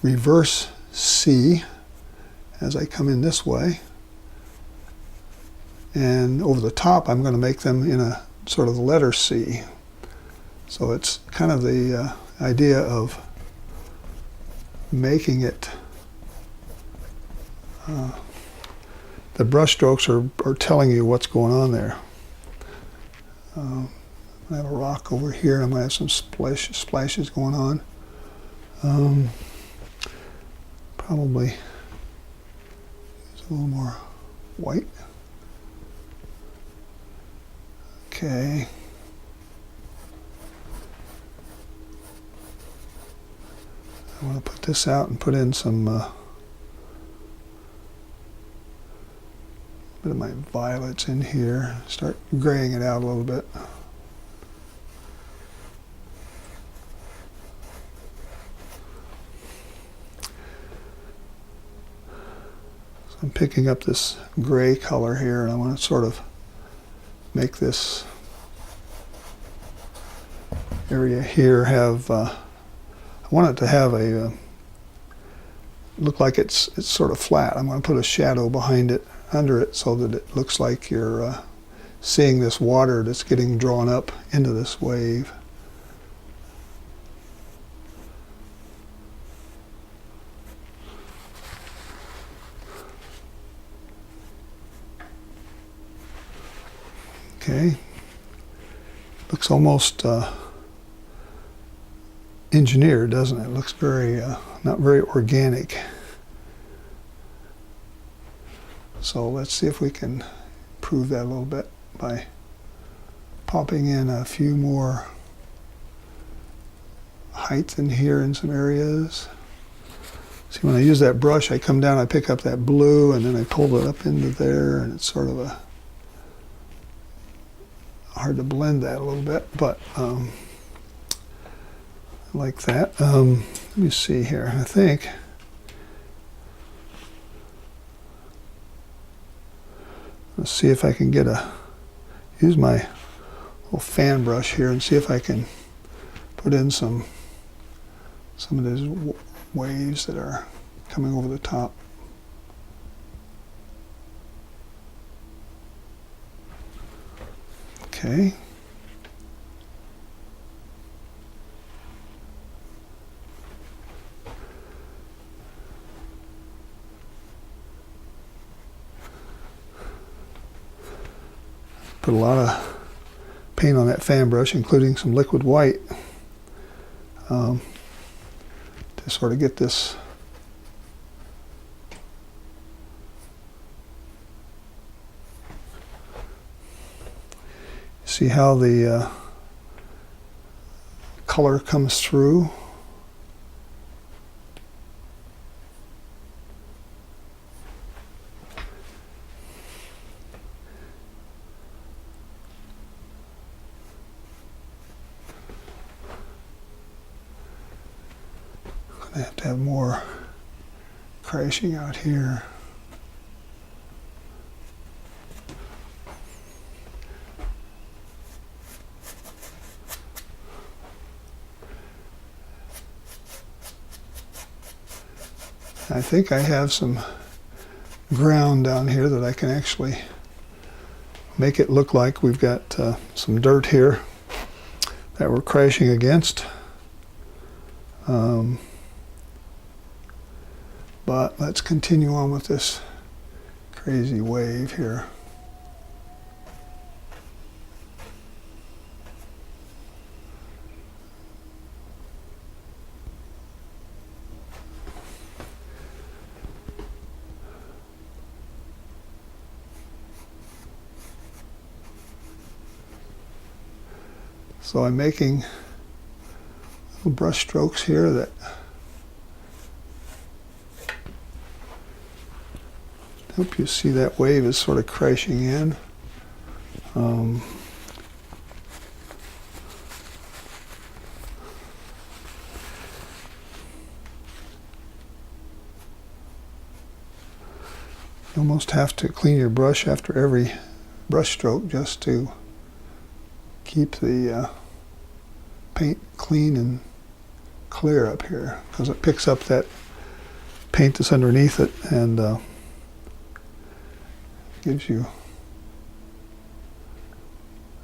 reverse C as I come in this way, and over the top I'm going to make them in a sort of the letter C. So it's kind of the idea of making it the brush strokes are telling you what's going on there. I have a rock over here, and I'm going to have some splashes going on. Probably use a little more white. Okay. I want to put this out and put in some bit of my violets in here. Start graying it out a little bit. So I'm picking up this gray color here, and I want to sort of make this area here have I want it to have a look like it's sort of flat. I'm going to put a shadow behind it, under it, so that it looks like you're seeing this water that's getting drawn up into this wave. Okay, looks almost engineered, doesn't it? It looks very not very organic. So let's see if we can improve that a little bit by popping in a few more height in here in some areas. See, when I use that brush, I come down, I pick up that blue, and then I pull it up into there, and it's sort of hard to blend that a little bit, but I like that. Let me see here. I think let's see if I can get use my little fan brush here and see if I can put in some of these waves that are coming over the top. Okay. Put a lot of paint on that fan brush, including some liquid white, to sort of get this see how the color comes through. I have to have more crashing out here. I think I have some ground down here that I can actually make it look like we've got some dirt here that we're crashing against. But let's continue on with this crazy wave here. So I'm making little brush strokes here that hope you see that wave is sort of crashing in. You almost have to clean your brush after every brush stroke just to keep the paint clean and clear up here, because it picks up that paint that's underneath it and gives you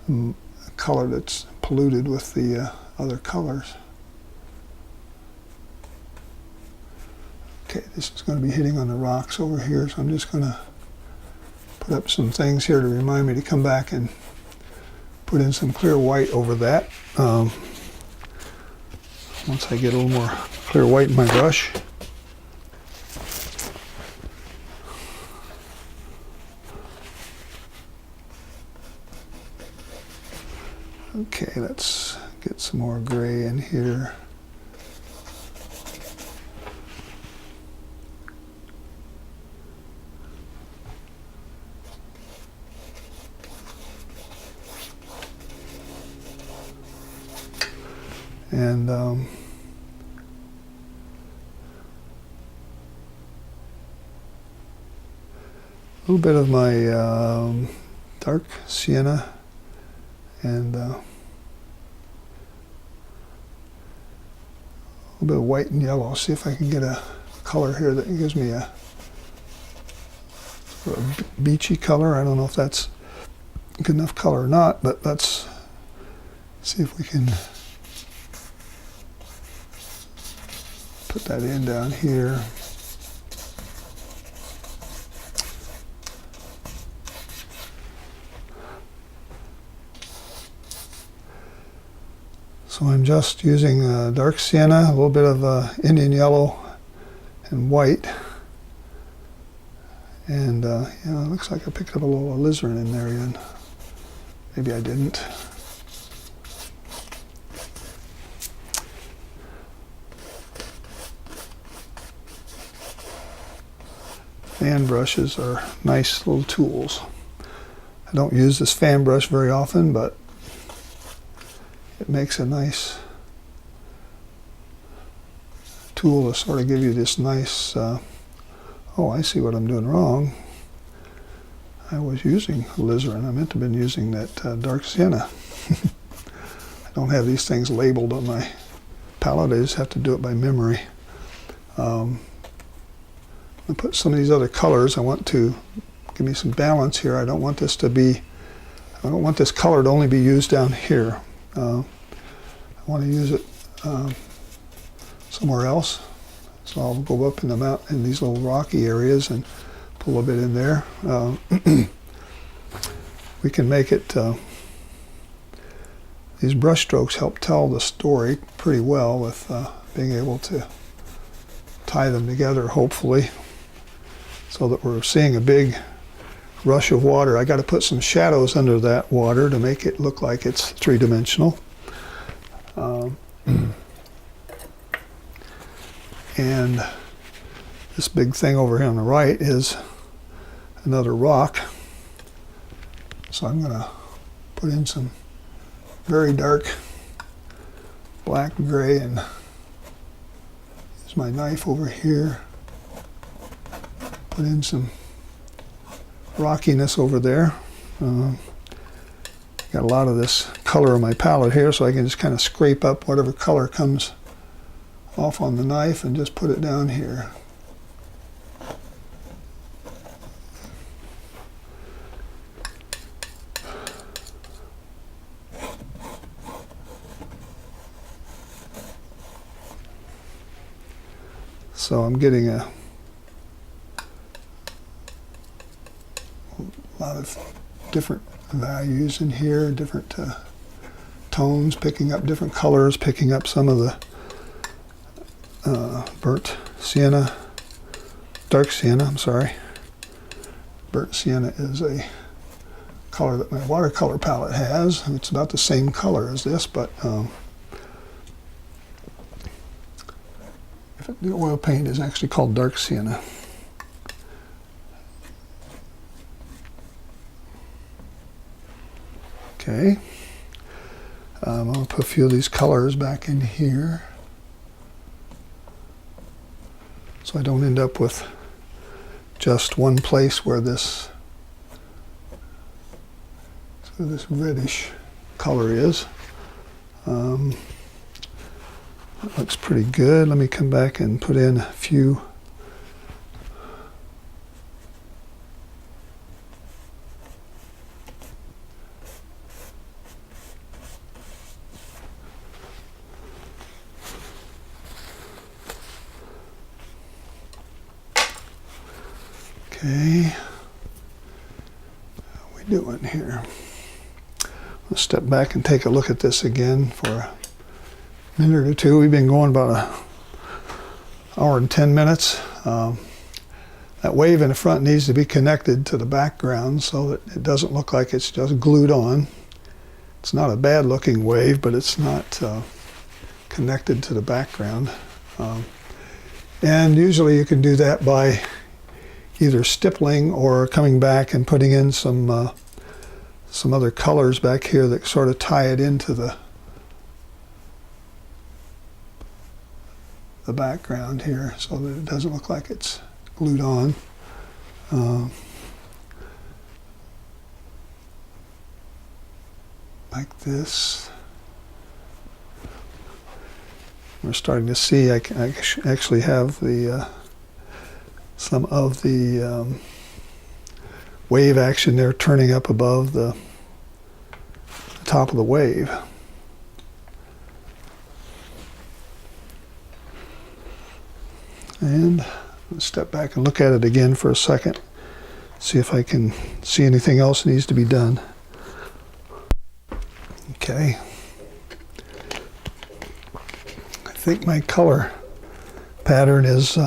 a color that's polluted with the other colors. Okay, this is going to be hitting on the rocks over here, so I'm just going to put up some things here to remind me to come back and put in some clear white over that. Once I get a little more clear white in my brush. Okay, let's get some more gray in here. And a little bit of my dark sienna and a little bit of white and yellow. See if I can get a color here that gives me a sort of beachy color. I don't know if that's good enough color or not, but let's see if we can put that in down here. So I'm just using dark sienna, a little bit of Indian yellow and white. And yeah, it looks like I picked up a little alizarin in there again. Maybe I didn't. Fan brushes are nice little tools. I don't use this fan brush very often, but it makes a nice tool to sort of give you this nice, oh, I see what I'm doing wrong. I was using alizarin. I meant to have been using that dark sienna. I don't have these things labeled on my palette. I just have to do it by memory. I'll put some of these other colors. I want to give me some balance here. I don't want this color to only be used down here. I want to use it somewhere else. So I'll go up in the mountain in these little rocky areas and put a little bit in there. We can make it, these brush strokes help tell the story pretty well with being able to tie them together, hopefully, so that we're seeing a big rush of water. I got to put some shadows under that water to make it look like it's three-dimensional. And this big thing over here on the right is another rock. So I'm going to put in some very dark black and gray and use my knife over here. Put in some rockiness over there. Got a lot of this color on my palette here, so I can just kind of scrape up whatever color comes off on the knife and just put it down here. So I'm getting a lot of different values in here, different tones, picking up different colors, picking up some of the burnt sienna, dark sienna, I'm sorry. Burnt sienna is a color that my watercolor palette has. It's about the same color as this, but the oil paint is actually called dark sienna. Okay, I'm going to put a few of these colors back in here so I don't end up with just one place where this reddish color is. That looks pretty good. Let me come back and put in a few Okay, how are we doing here? Let's step back and take a look at this again for a minute or two. We've been going about an hour and 10 minutes. That wave in the front needs to be connected to the background so that it doesn't look like it's just glued on. It's not a bad looking wave, but it's not connected to the background. And usually you can do that by either stippling or coming back and putting in some other colors back here that sort of tie it into the background here so that it doesn't look like it's glued on. Like this. We're starting to see I actually have the some of the wave action there turning up above the top of the wave. And let's step back and look at it again for a second, see if I can see anything else that needs to be done. Okay. I think my color pattern is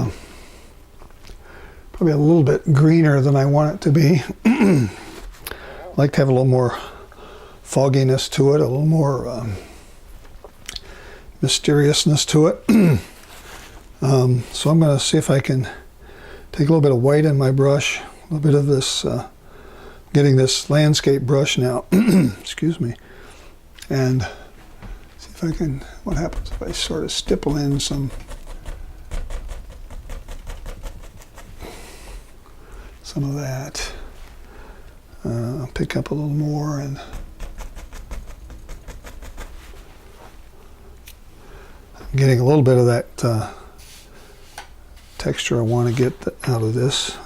probably a little bit greener than I want it to be. I like to have a little more fogginess to it, a little more mysteriousness to it. So I'm going to see if I can take a little bit of white in my brush, a little bit of this, getting this landscape brush now, excuse me, and see if I can, what happens if I sort of stipple in some of that. Pick up a little more and getting a little bit of that texture I want to get out of this.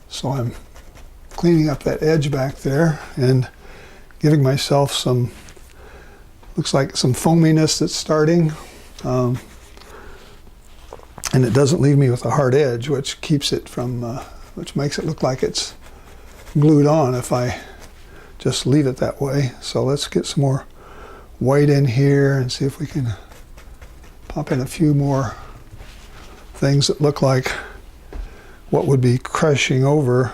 So I'm cleaning up that edge back there and giving myself some, looks like some foaminess that's starting. And it doesn't leave me with a hard edge, which keeps it from, which makes it look like it's glued on if I just leave it that way. So let's get some more white in here and see if we can pop in a few more things that look like what would be crashing over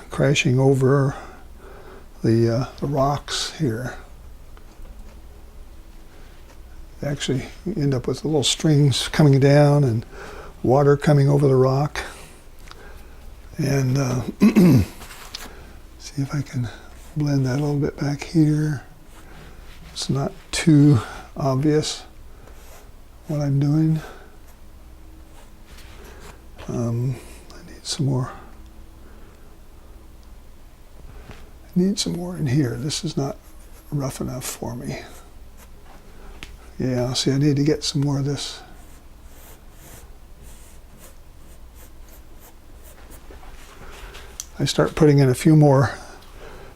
the rocks here. Actually, you end up with little strings coming down and water coming over the rock. And see if I can blend that a little bit back here. It's not too obvious what I'm doing. I need some more. I need some more in here. This is not rough enough for me. Yeah, see, I need to get some more of this. I start putting in a few more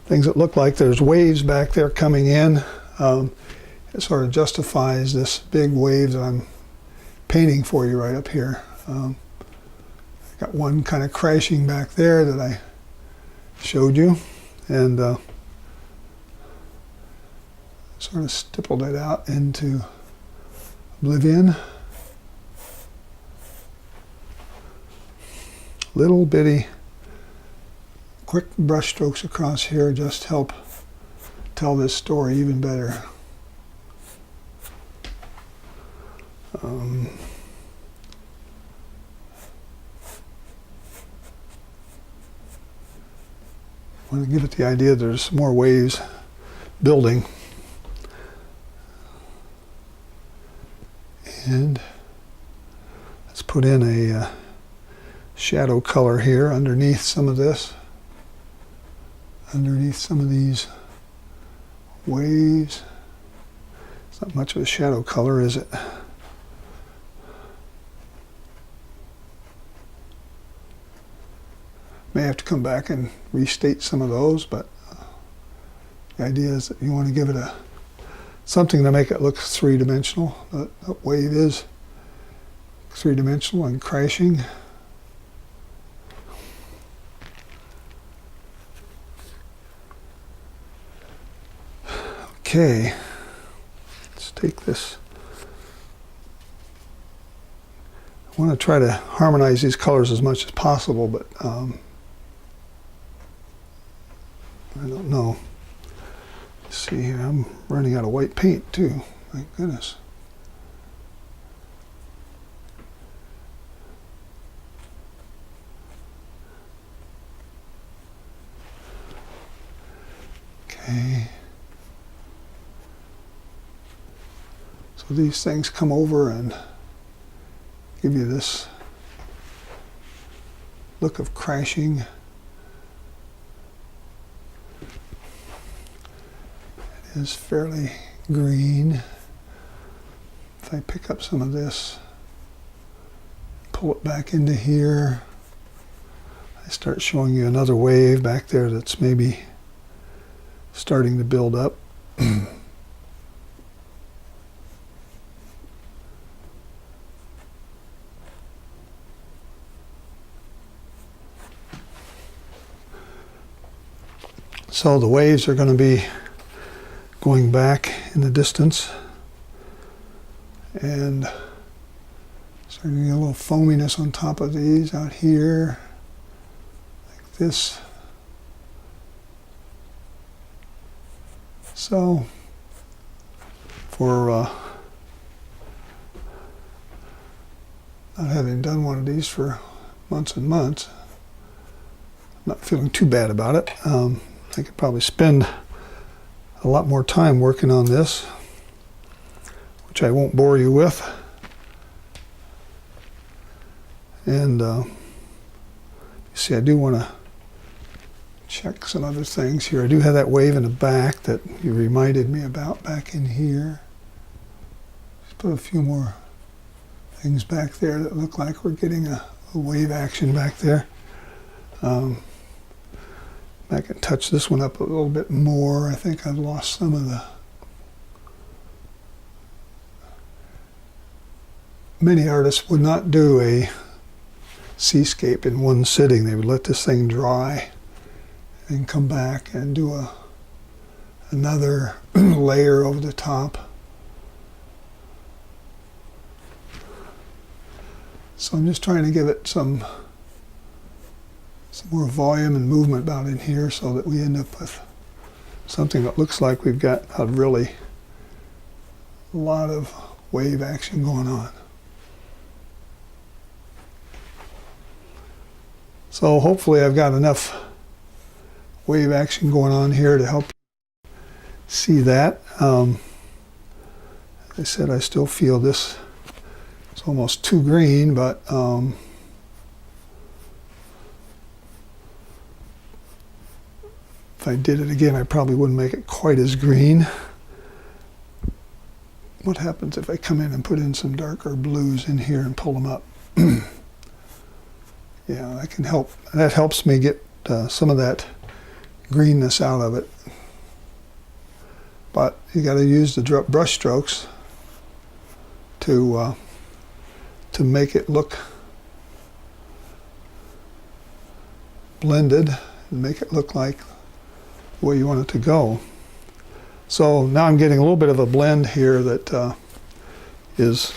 things that look like there's waves back there coming in. It sort of justifies this big wave that I'm painting for you right up here. I got one kind of crashing back there that I showed you, and sort of stippled it out into oblivion. Little bitty quick brush strokes across here just help tell this story even better. I want to give it the idea there's more waves building. And let's put in a shadow color here underneath some of this, underneath some of these waves. It's not much of a shadow color, is it? May have to come back and restate some of those, but the idea is that you want to give it something to make it look three-dimensional. That wave is three-dimensional and crashing. Okay, let's take this. I want to try to harmonize these colors as much as possible, but I don't know. Let's see here, I'm running out of white paint too. Thank goodness. Okay. So these things come over and give you this look of crashing. It is fairly green. If I pick up some of this, pull it back into here, I start showing you another wave back there that's maybe starting to build up. So the waves are going to be going back in the distance and starting to get a little foaminess on top of these out here, like this. So for not having done one of these for months and months, I'm not feeling too bad about it. I could probably spend a lot more time working on this, which I won't bore you with. And See, I do want to check some other things here. I do have that wave in the back that you reminded me about back in here. Just put a few more things back there that look like we're getting a wave action back there. I can touch this one up a little bit more. I think I've lost some of the... Many artists would not do a seascape in one sitting. They would let this thing dry and come back and do another layer over the top. So I'm just trying to give it some more volume and movement about in here so that we end up with something that looks like we've got a really lot of wave action going on. So hopefully I've got enough wave action going on here to help you see that. As I said, I still feel this is almost too green, but if I did it again, I probably wouldn't make it quite as green. What happens if I come in and put in some darker blues in here and pull them up? Yeah, that can help. That helps me get some of that greenness out of it. But you got to use the brush strokes to make it look blended and make it look like the way you want it to go. So now I'm getting a little bit of a blend here that is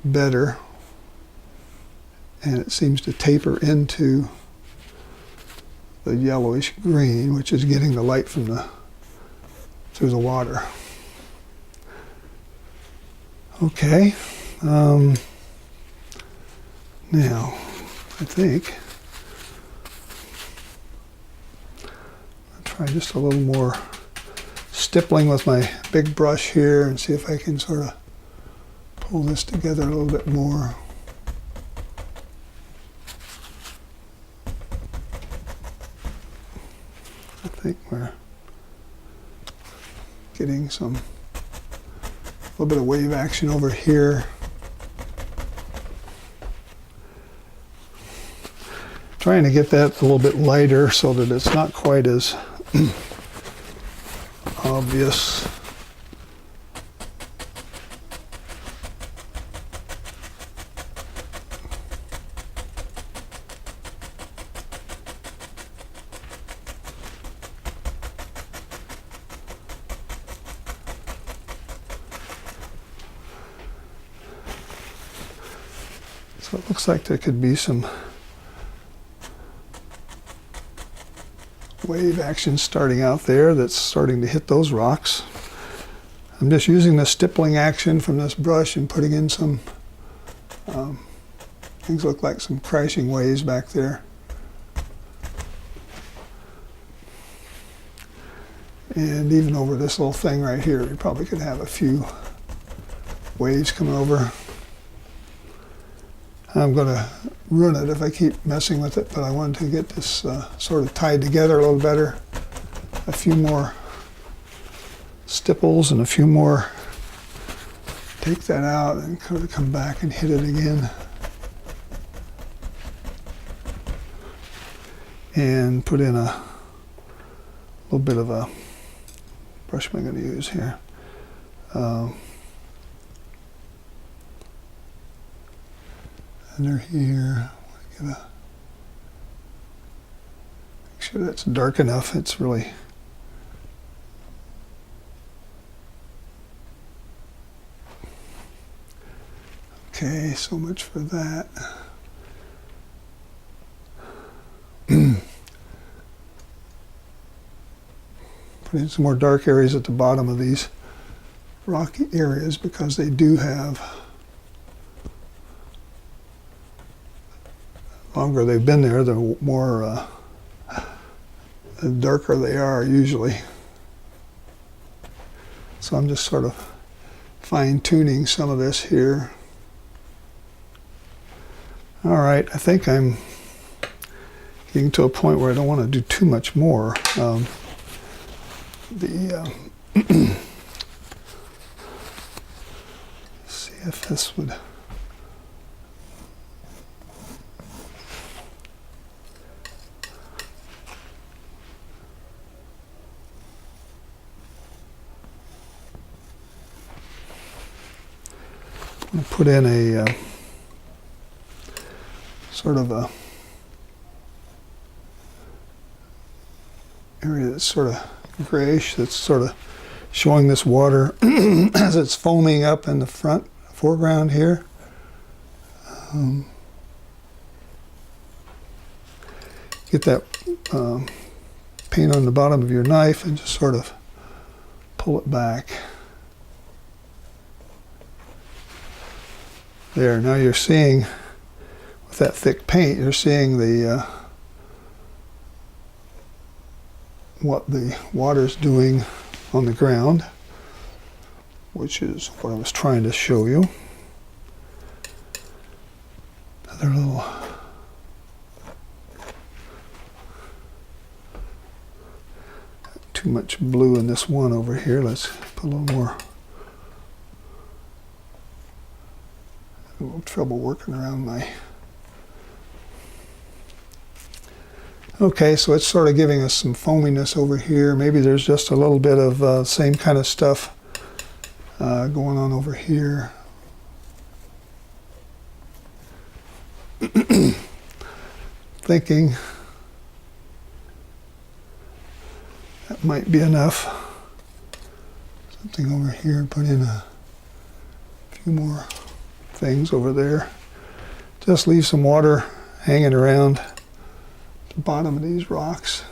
better, and it seems to taper into the yellowish green, which is getting the light from through the water. Okay, now I think I'll try just a little more stippling with my big brush here and see if I can sort of pull this together a little bit more. I think we're getting a little bit of wave action over here. Trying to get that a little bit lighter so that it's not quite as obvious. So it looks like there could be some wave action starting out there that's starting to hit those rocks. I'm just using the stippling action from this brush and putting in some things look like some crashing waves back there. And even over this little thing right here, we probably could have a few waves coming over. I'm going to ruin it if I keep messing with it, but I wanted to get this sort of tied together a little better. A few more stipples and a few more. Take that out and kind of come back and hit it again. And put in a little bit of a brush I'm going to use here. Under here, make sure that's dark enough. It's really okay. So much for that. Put in some more dark areas at the bottom of these rocky areas because they do have. The longer they've been there, the more, the darker they are usually. So I'm just sort of fine-tuning some of this here. All right, I think I'm getting to a point where I don't want to do too much more. See if this would. I'm going to put in a sort of a area that's sort of grayish, that's sort of showing this water as it's foaming up in the foreground here. Get that paint on the bottom of your knife and just sort of pull it back. There, now you're seeing, with that thick paint, you're seeing the what the water's doing on the ground, which is what I was trying to show you. Another little too much blue in this one over here. Let's put a little more. A little trouble working around my. Okay, so it's sort of giving us some foaminess over here. Maybe there's just a little bit of same kind of stuff going on over here. Thinking that might be enough. Something over here, put in a few more things over there. Just leave some water hanging around the bottom of these rocks.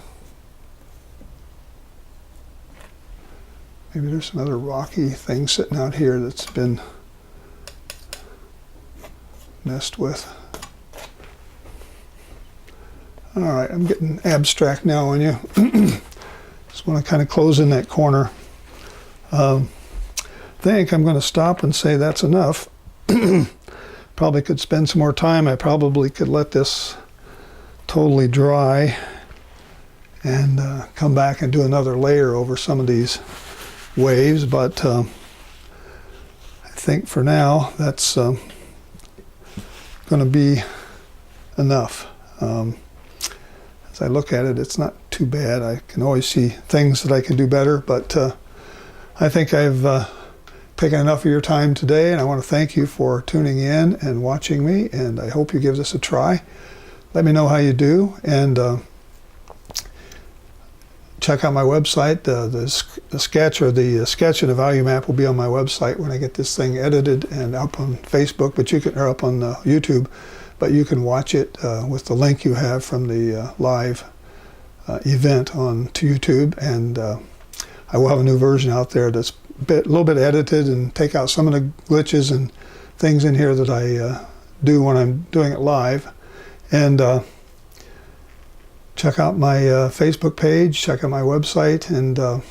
Maybe there's another rocky thing sitting out here that's been messed with. All right, I'm getting abstract now on you. Just want to kind of close in that corner. Think I'm going to stop and say that's enough. Probably could spend some more time. I probably could let this totally dry and come back and do another layer over some of these waves, but I think for now that's going to be enough. As I look at it, it's not too bad. I can always see things that I can do better, but I think I've taken enough of your time today, and I want to thank you for tuning in and watching me, and I hope you give this a try. Let me know how you do, and check out my website. The sketch or the sketch and the value map will be on my website when I get this thing edited and up on Facebook, but you can, or up on YouTube, but you can watch it with the link you have from the live event on to YouTube, and I will have a new version out there that's a little bit edited and take out some of the glitches and things in here that I do when I'm doing it live. And check out my Facebook page, check out my website, and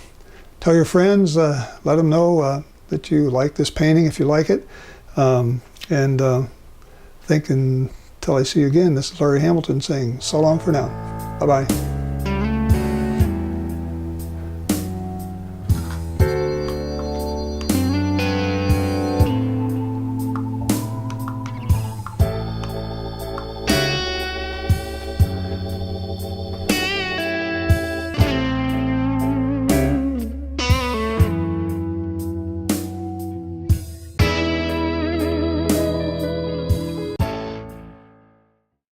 tell your friends, let them know that you like this painting if you like it. And think until I see you again, this is Larry Hamilton saying so long for now. Bye-bye.